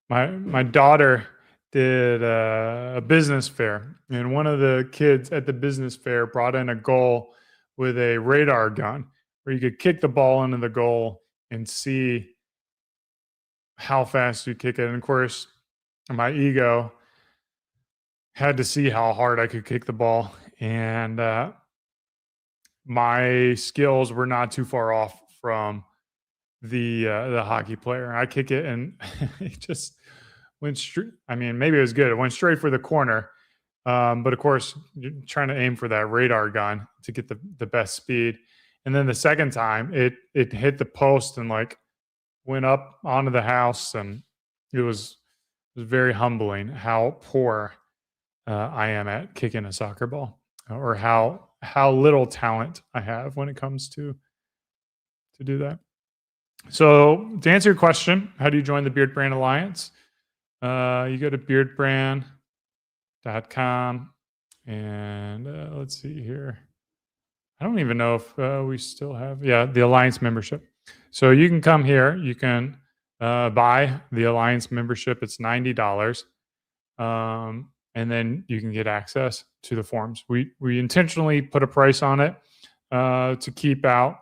my daughter did a business fair, and one of the kids at the business fair brought in a goal with a radar gun where you could kick the ball into the goal and see how fast you kick it. And of course, my ego had to see how hard I could kick the ball, and my skills were not too far off from the hockey player. I kick it and it just went straight. I mean, maybe it was good. It went straight for the corner. But of course, you're trying to aim for that radar gun to get the best speed. And then the second time it hit the post and like went up onto the house, and it was very humbling how poor I am at kicking a soccer ball, or how little talent I have when it comes to do that. So to answer your question, how do you join the Beardbrand Alliance? You go to beardbrand.com, and let's see here. I don't even know if we still have, the Alliance membership. So you can come here. You can buy the Alliance membership. It's $90. and then you can get access to the forums. We intentionally put a price on it to keep out.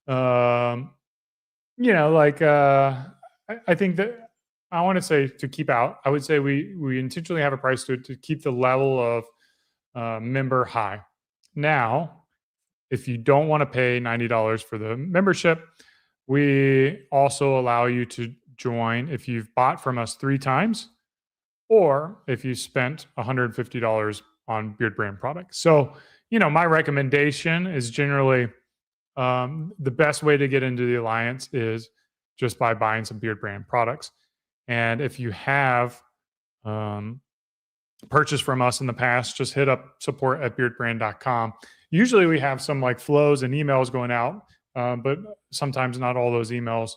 I think that I want to say to keep out. I would say we intentionally have a price to keep the level of member high. Now, if you don't want to pay $90 for the membership, we also allow you to join if you've bought from us 3 times, or if you spent $150 on Beardbrand products. So, my recommendation is generally the best way to get into the Alliance is just by buying some Beardbrand products. And if you have purchased from us in the past, just hit up support@beardbrand.com. Usually we have some like flows and emails going out, but sometimes not all those emails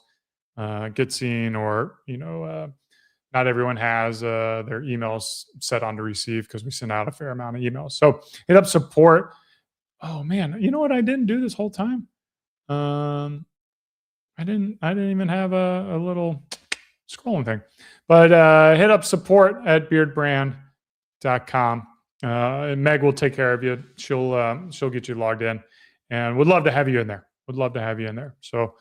get seen, or not everyone has their emails set on to receive because we send out a fair amount of emails. So hit up support. Oh man, you know what I didn't do this whole time? I didn't even have a little scrolling thing, but hit up support@beardbrand.com. And Meg will take care of you. She'll get you logged in, and would love to have you in there. So,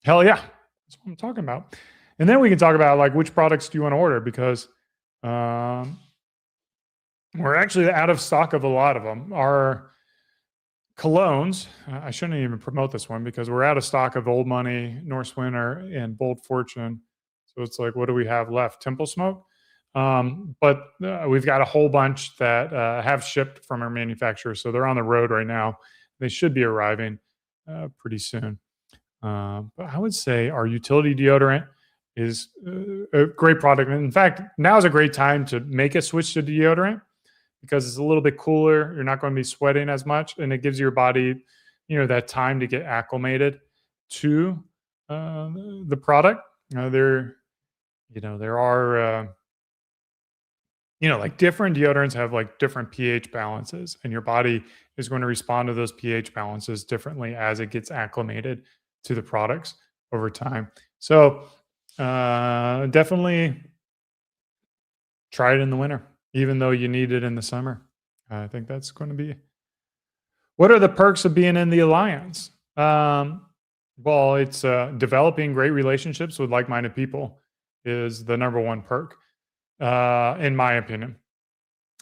hell yeah, that's what I'm talking about. And then we can talk about like which products do you want to order, because we're actually out of stock of a lot of them. Our colognes, I shouldn't even promote this one because we're out of stock of Old Money, Norse Winter, and Bold Fortune. So it's like, what do we have left? Temple Smoke. But we've got a whole bunch that have shipped from our manufacturer. So they're on the road right now. They should be arriving pretty soon. But I would say our utility deodorant is a great product. And in fact, now is a great time to make a switch to deodorant because it's a little bit cooler. You're not going to be sweating as much, and it gives your body, that time to get acclimated to the product. There are like different deodorants have like different pH balances, and your body is going to respond to those pH balances differently as it gets acclimated to the products over time. So definitely try it in the winter, even though you need it in the summer. I think that's going to be. What are the perks of being in the Alliance? Well, it's developing great relationships with like-minded people is the number one perk. In my opinion.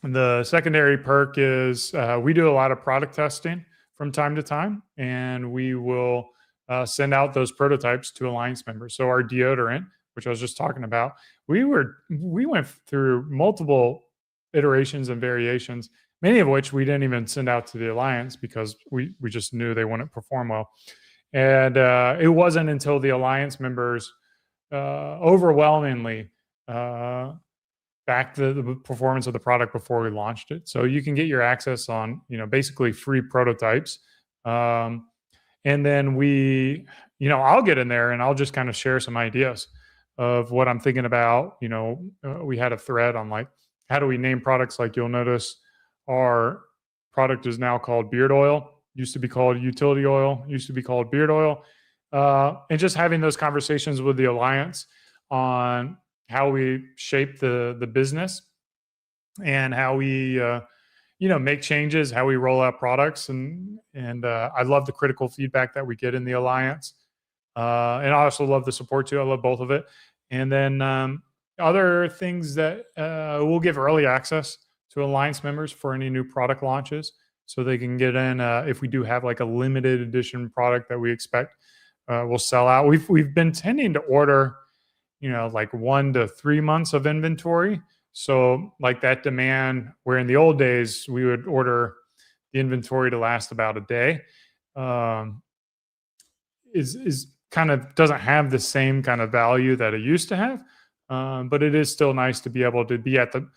The secondary perk is we do a lot of product testing from time to time, and we will send out those prototypes to Alliance members. So our deodorant, which I was just talking about, we went through multiple iterations and variations, many of which we didn't even send out to the Alliance because we just knew they wouldn't perform well. And it wasn't until the Alliance members overwhelmingly back the performance of the product before we launched it. So you can get your access on, basically free prototypes. And then I'll get in there and I'll just kind of share some ideas of what I'm thinking about. We had a thread on like, how do we name products? Like you'll notice our product is now called Beard Oil, used to be called Utility Oil, used to be called Beard Oil. And just having those conversations with the Alliance on how we shape the business and how we make changes, how we roll out products, and I love the critical feedback that we get in the Alliance, and I also love the support too. I love both of it. And then other things that we'll give early access to Alliance members for any new product launches, so they can get in. If we do have like a limited edition product that we expect will sell out, we've been tending to order like 1 to 3 months of inventory. So like that demand, where in the old days we would order the inventory to last about a day, is kind of doesn't have the same kind of value that it used to have. But it is still nice to be able to be at the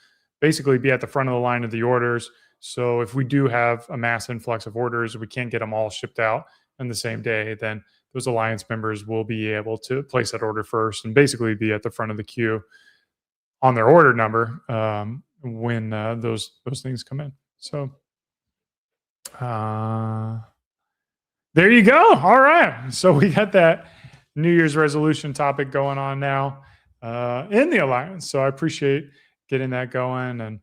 front of the line of the orders. So if we do have a mass influx of orders, we can't get them all shipped out in the same day, then those Alliance members will be able to place that order first and basically be at the front of the queue on their order number when those things come in. So there you go. All right. So we got that New Year's resolution topic going on now in the Alliance. So I appreciate getting that going and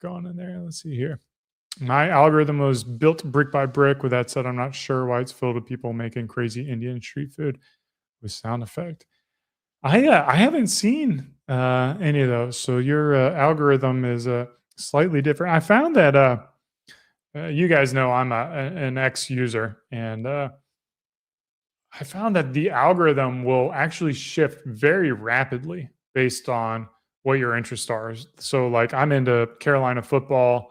going in there. Let's see here. My algorithm was built brick by brick. With that said, I'm not sure why it's filled with people making crazy Indian street food with sound effect. I haven't seen any of those. So your algorithm is slightly different. I found that you guys know I'm an ex-user, and I found that the algorithm will actually shift very rapidly based on what your interests are. So, like, I'm into Carolina football.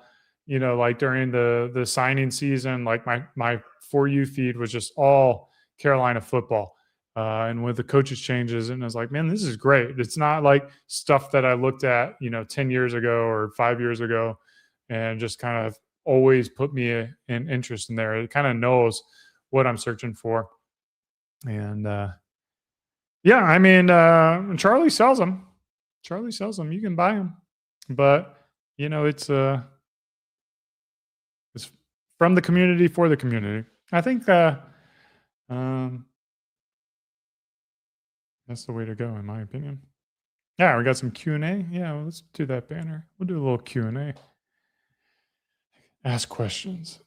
Like during the signing season, like my For You feed was just all Carolina football. And with the coaches changes, and I was like, man, this is great. It's not like stuff that I looked at, 10 years ago or 5 years ago, and just kind of always put me in interest in there. It kind of knows what I'm searching for. And yeah, I mean, Charlie sells them. Charlie sells them. You can buy them, but it's from the community for the community. I think that's the way to go, in my opinion. Yeah, we got some Q&A. Yeah, well, let's do that banner. We'll do a little Q&A. Ask questions.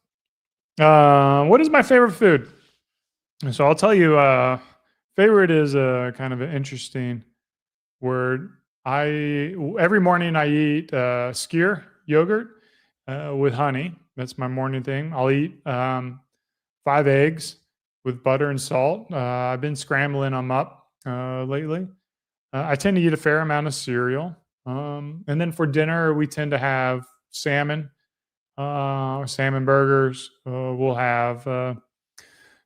What is my favorite food? So I'll tell you, favorite is kind of an interesting word. Every morning I eat skyr yogurt with honey. That's my morning thing. I'll eat 5 eggs with butter and salt. I've been scrambling them up lately. I tend to eat a fair amount of cereal. And then for dinner, we tend to have salmon burgers. We'll have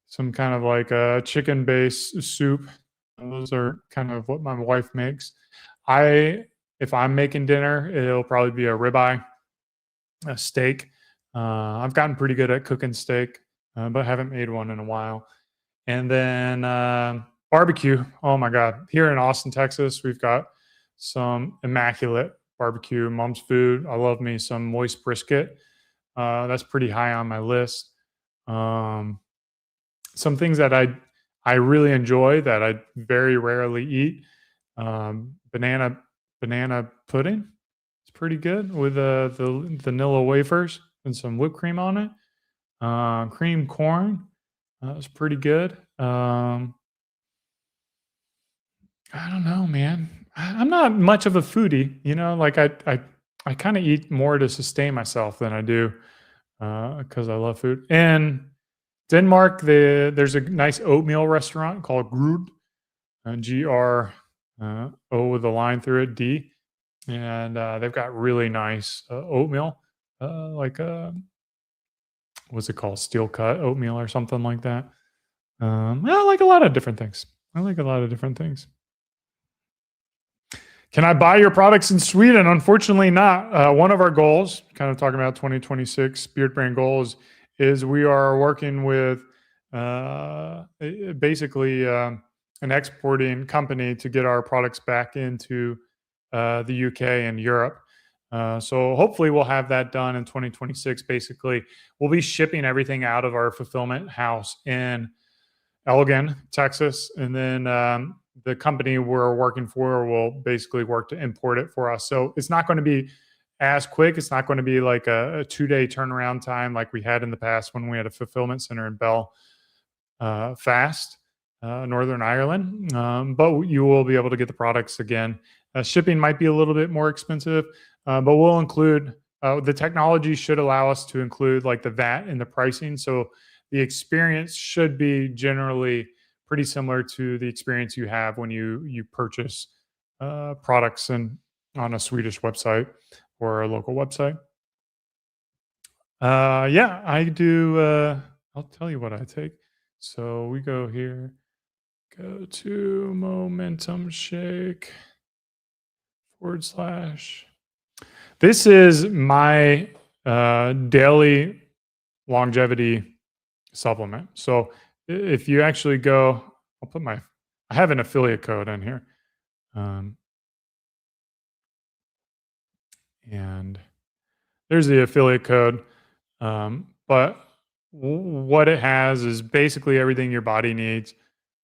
some kind of like a chicken-based soup. Those are kind of what my wife makes. If I'm making dinner, it'll probably be a ribeye, a steak. I've gotten pretty good at cooking steak, but haven't made one in a while. And then barbecue. Oh my God. Here in Austin, Texas, we've got some immaculate barbecue. Mom's food. I love me some moist brisket. That's pretty high on my list. Some things that I really enjoy that I very rarely eat. Banana pudding. It's pretty good with the vanilla wafers and some whipped cream on it. Cream corn. It's pretty good. I don't know, man. I'm not much of a foodie, like I kind of eat more to sustain myself than I do because I love food. In Denmark, there's a nice oatmeal restaurant called Grud, G-R O with a line through it, D. And they've got really nice oatmeal, what's it called? Steel cut oatmeal or something like that. I like a lot of different things. Can I buy your products in Sweden? Unfortunately not. One of our goals, kind of talking about 2026 Beardbrand goals, is we are working with basically an exporting company to get our products back into the UK and Europe. So hopefully we'll have that done in 2026. Basically, we'll be shipping everything out of our fulfillment house in Elgin, Texas, and then the company we're working for will basically work to import it for us. So it's not going to be as quick. It's not going to be like a 2-day turnaround time like we had in the past when we had a fulfillment center in Belfast, Northern Ireland. But you will be able to get the products again. Shipping might be a little bit more expensive, but we'll include the technology should allow us to include like the VAT in the pricing. So the experience should be generally pretty similar to the experience you have when you purchase products on a Swedish website or a local website. Yeah, I do. I'll tell you what I take. So we go here, go to Momentum Shake /. This is my daily longevity supplement. So if you actually go, I have an affiliate code in here. And there's the affiliate code. But what it has is basically everything your body needs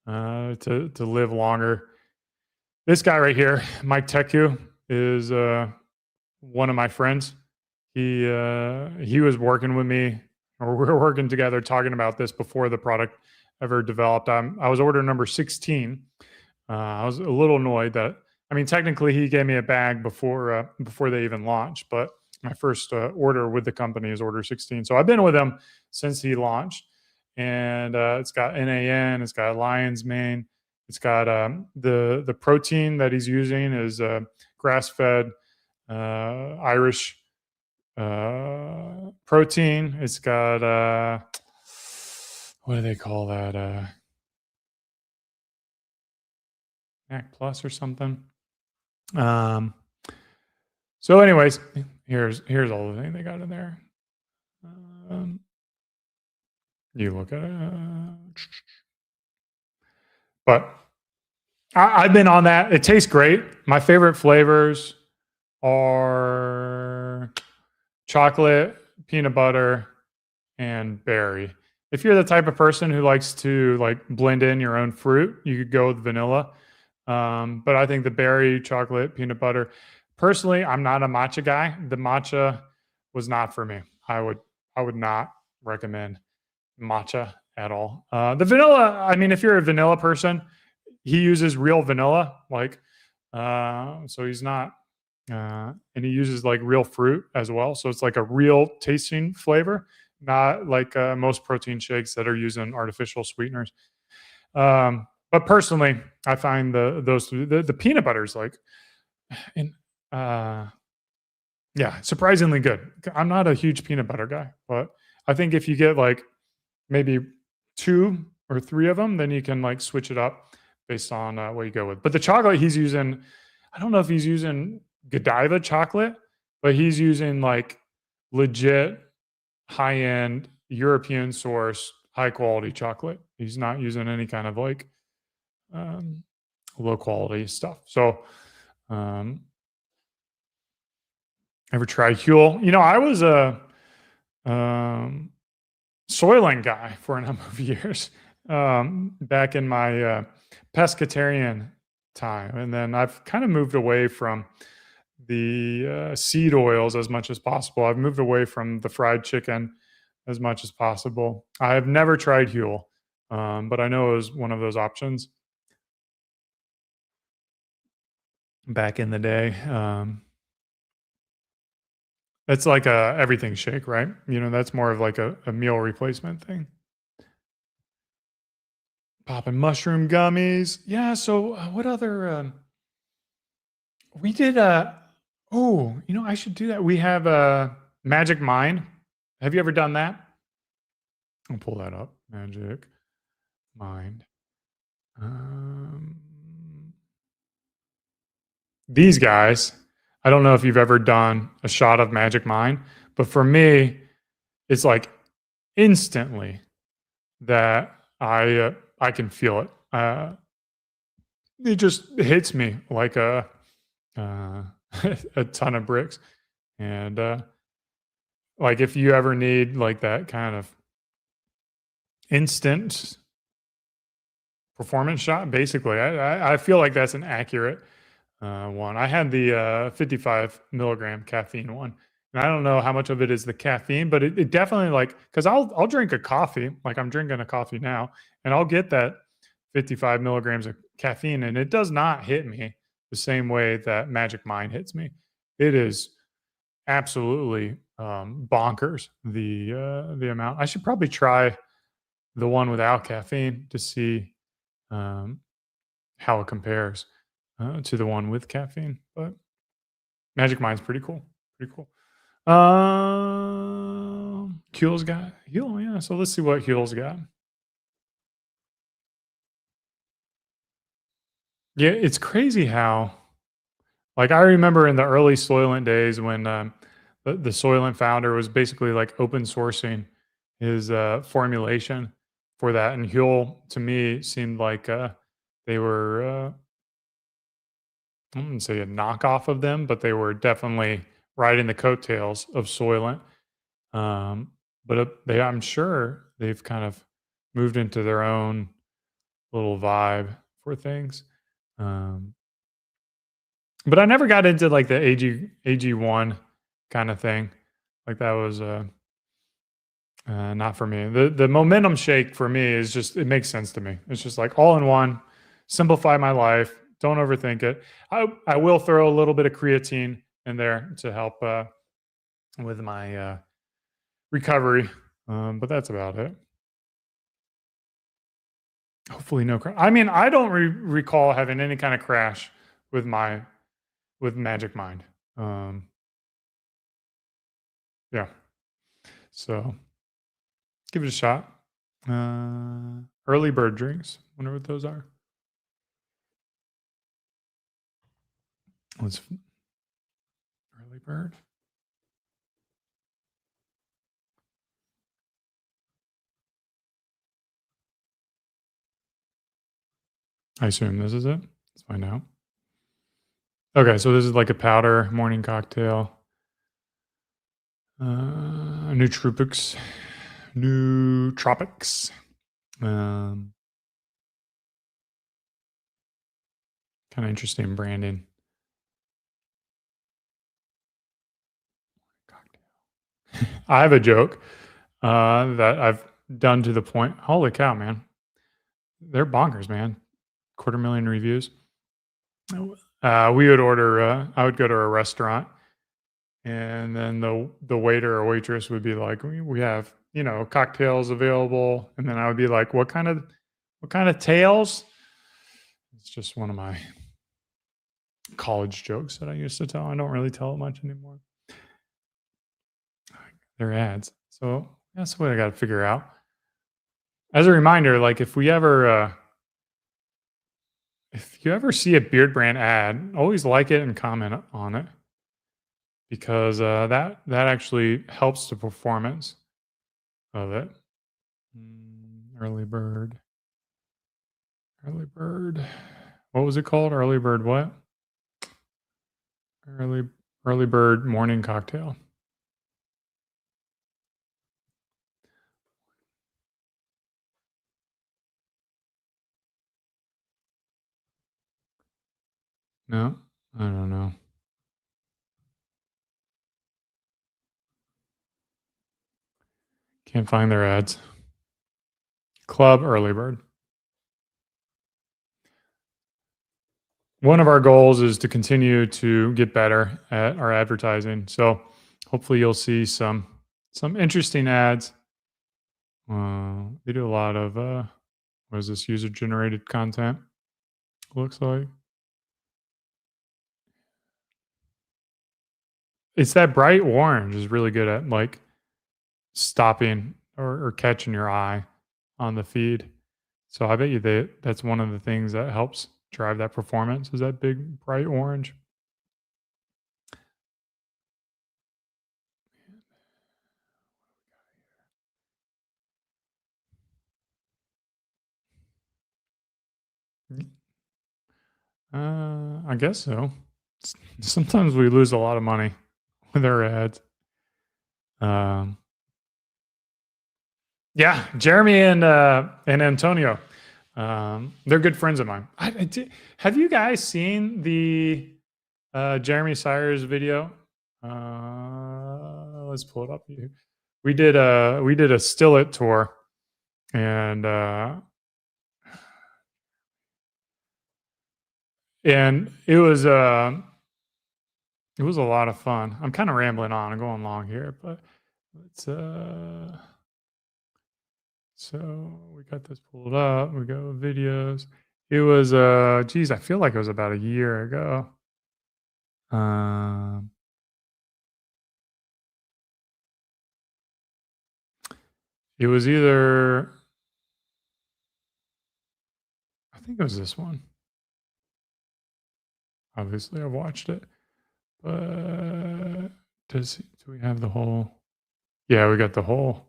to live longer. This guy right here, Mike Teku, is one of my friends. He was working with me, or we were working together, talking about this before the product ever developed. I was order number 16. I was a little annoyed that, I mean, technically he gave me a bag before they even launched, but my first order with the company is order 16. So I've been with him since he launched, and it's got NAN, it's got lion's mane, it's got the protein that he's using is grass-fed Irish protein. It's got what do they call that? Mac Plus or something. So, anyways, here's all the thing they got in there. You look at it, but I've been on that. It tastes great. My favorite flavors are chocolate, peanut butter, and berry. If you're the type of person who likes to like blend in your own fruit, you could go with vanilla. But I think the berry, chocolate, peanut butter. Personally, I'm not a matcha guy. The matcha was not for me. I would not recommend matcha at all. The vanilla, I mean, if you're a vanilla person, he uses real vanilla, like so he's not and he uses like real fruit as well. So it's like a real tasting flavor, not like most protein shakes that are using artificial sweeteners. But personally, I find the peanut butter is like, and yeah, surprisingly good. I'm not a huge peanut butter guy, but I think if you get like maybe 2 or 3 of them, then you can like switch it up based on what you go with. But the chocolate he's using, I don't know if he's using Godiva chocolate, but he's using like legit high-end European source, high quality chocolate. He's not using any kind of like low quality stuff. So ever tried Huel? You know, I was a Soylent guy for a number of years back in my pescatarian time, and then I've kind of moved away from the seed oils as much as possible. I've moved away from the fried chicken as much as possible. I have never tried Huel, but I know it was one of those options back in the day. It's like a everything shake, right? You know, that's more of like a meal replacement thing. Popping mushroom gummies. Yeah. So what other? We did. Oh, you know, I should do that. We have a Magic Mind. Have you ever done that? I'll pull that up. Magic Mind. These guys. I don't know if you've ever done a shot of Magic Mind, but for me, it's like instantly that I can feel it. It just hits me like a ton of bricks, and like if you ever need like that kind of instant performance shot, basically, I feel like that's an accurate one. I had the 55 milligram caffeine one, and I don't know how much of it is the caffeine, but it definitely like, because I'll drink a coffee, like I'm drinking a coffee now, and I'll get that 55 milligrams of caffeine, and it does not hit me the same way that Magic Mind hits me. It is absolutely bonkers, the amount. I should probably try the one without caffeine to see how it compares to the one with caffeine. But Magic Mind's pretty cool. Pretty cool. Huel's got Huel, yeah. So let's see what Huel's got. Yeah, it's crazy how, like, I remember in the early Soylent days when the Soylent founder was basically like open sourcing his formulation for that, and Huel to me seemed like they were I wouldn't say a knockoff of them, but they were definitely riding the coattails of Soylent. But I'm sure they've kind of moved into their own little vibe for things. But I never got into like the AG1 kind of thing. Like that was not for me. The momentum shake for me is just, it makes sense to me. It's just like all in one, simplify my life. Don't overthink it. I will throw a little bit of creatine in there to help with my recovery. But that's about it. Hopefully no crash. I mean, I don't recall having any kind of crash with Magic Mind. Yeah. So give it a shot. Early bird drinks. Wonder what those are. Let's early bird. I assume this is it. Let's find out. Okay, so this is like a powder morning cocktail. Nootropics. Kind of interesting branding. I have a joke that I've done to the point. Holy cow, man. They're bonkers, man. 250,000 reviews. We would order, I would go to a restaurant, and then the waiter or waitress would be like, we have, cocktails available. And then I would be like, what kind of tails? It's just one of my college jokes that I used to tell. I don't really tell it much anymore. They're ads. So that's what I got to figure out. As a reminder, like if you ever see a Beardbrand ad, always like it and comment on it, because that actually helps the performance of it. Early bird. What was it called? Early bird what? Early bird morning cocktail. No, I don't know. Can't find their ads. Club Early Bird. One of our goals is to continue to get better at our advertising. So hopefully you'll see some interesting ads. They do a lot of what is this, user generated content? Looks like it's that bright orange is really good at like stopping or catching your eye on the feed. So I bet you that's one of the things that helps drive that performance, is that big bright orange. I guess so. Sometimes we lose a lot of money with our ads. Yeah, Jeremy and Antonio, they're good friends of mine. Have you guys seen the Jeremy Sires video? Let's pull it up here. We did a Still It tour, and it was a lot of fun. I'm kind of rambling on and going long here, but let's so we got this pulled up. We go videos. It was geez, I feel like it was about a year ago. It was either, I think it was this one. Obviously, I've watched it, but do we have the whole? Yeah, we got the whole.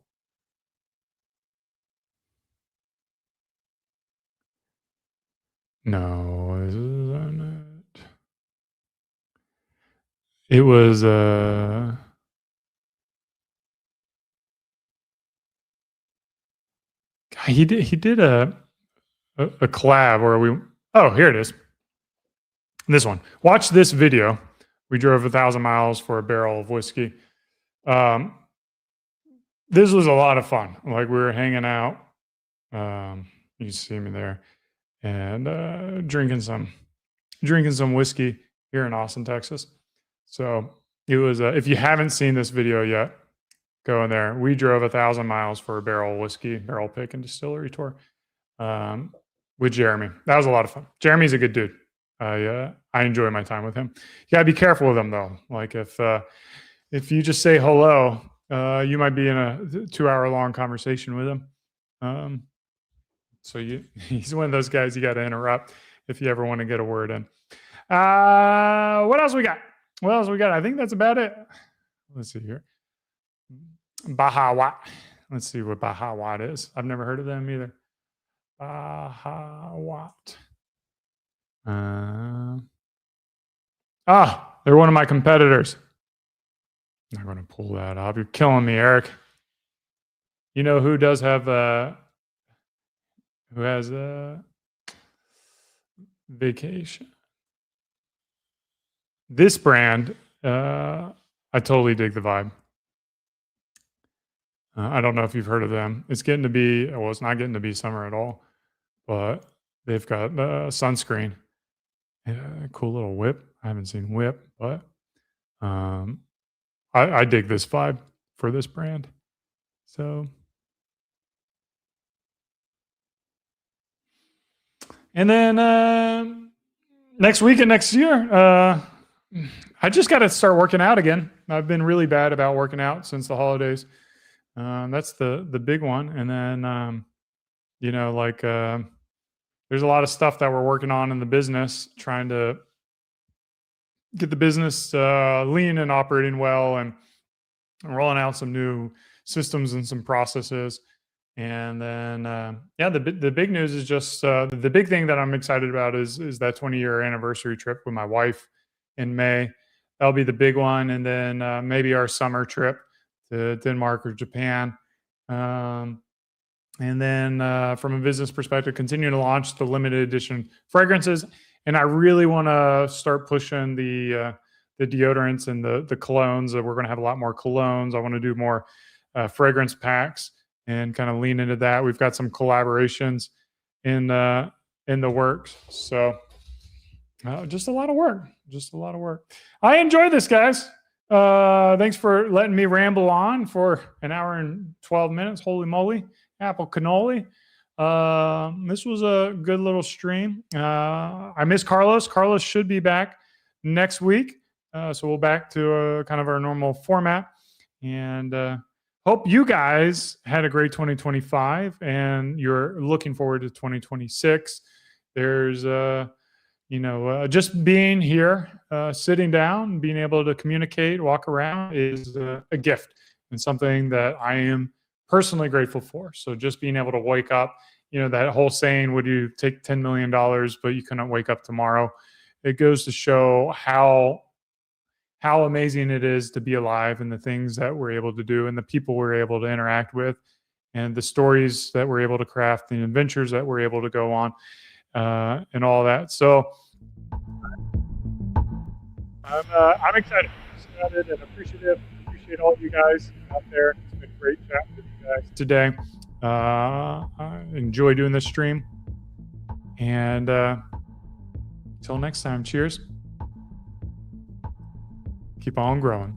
No, this isn't it. It was he did a collab where we, oh, here it is. This one. Watch this video. We drove 1,000 miles for a barrel of whiskey. This was a lot of fun. Like, we were hanging out. You see me there, and drinking some whiskey here in Austin, Texas. So it was. If you haven't seen this video yet, go in there. We drove 1,000 miles for a barrel of whiskey, barrel pick and distillery tour, with Jeremy. That was a lot of fun. Jeremy's a good dude. I enjoy my time with him. You gotta be careful with him though. Like, if you just say hello, you might be in a 2-hour-long conversation with him. So he's one of those guys you got to interrupt if you ever want to get a word in. What else we got? I think that's about it. Let's see here. Bahawat. Let's see what Bahawat is. I've never heard of them either. Bahawat. They're one of my competitors. I'm not going to pull that up. You're killing me, Eric. You know who does have who has a vacation? This brand, I totally dig the vibe. I don't know if you've heard of them. It's getting to be, well, it's not getting to be summer at all, but they've got sunscreen. Cool little whip. I haven't seen whip, but I dig this vibe for this brand. So, and then next week and next year, I just got to start working out again. I've been really bad about working out since the holidays. That's the big one. And then, there's a lot of stuff that we're working on in the business, trying to get the business lean and operating well, and rolling out some new systems and some processes. And then, the big news is just the big thing that I'm excited about is that 20-year anniversary trip with my wife in May. That'll be the big one. And then maybe our summer trip to Denmark or Japan. And then from a business perspective, continue to launch the limited edition fragrances. And I really want to start pushing the deodorants and the colognes. We're going to have a lot more colognes. I want to do more fragrance packs and kind of lean into that. We've got some collaborations in the works. So just a lot of work. I enjoy this, guys. Thanks for letting me ramble on for an hour and 12 minutes. Holy moly. Apple cannoli. This was a good little stream. I miss Carlos. Carlos should be back next week. So we'll back to kind of our normal format. And hope you guys had a great 2025 and you're looking forward to 2026. There's just being here, sitting down, being able to communicate, walk around is a gift and something that I am personally grateful for. So just being able to wake up, that whole saying, would you take $10 million, but you couldn't wake up tomorrow? It goes to show how amazing it is to be alive, and the things that we're able to do and the people we're able to interact with and the stories that we're able to craft, the adventures that we're able to go on, and all that. So I'm excited and appreciate all of you guys out there. It's been great chatting with you guys today. I enjoy doing this stream, and until next time, cheers. Keep on growing.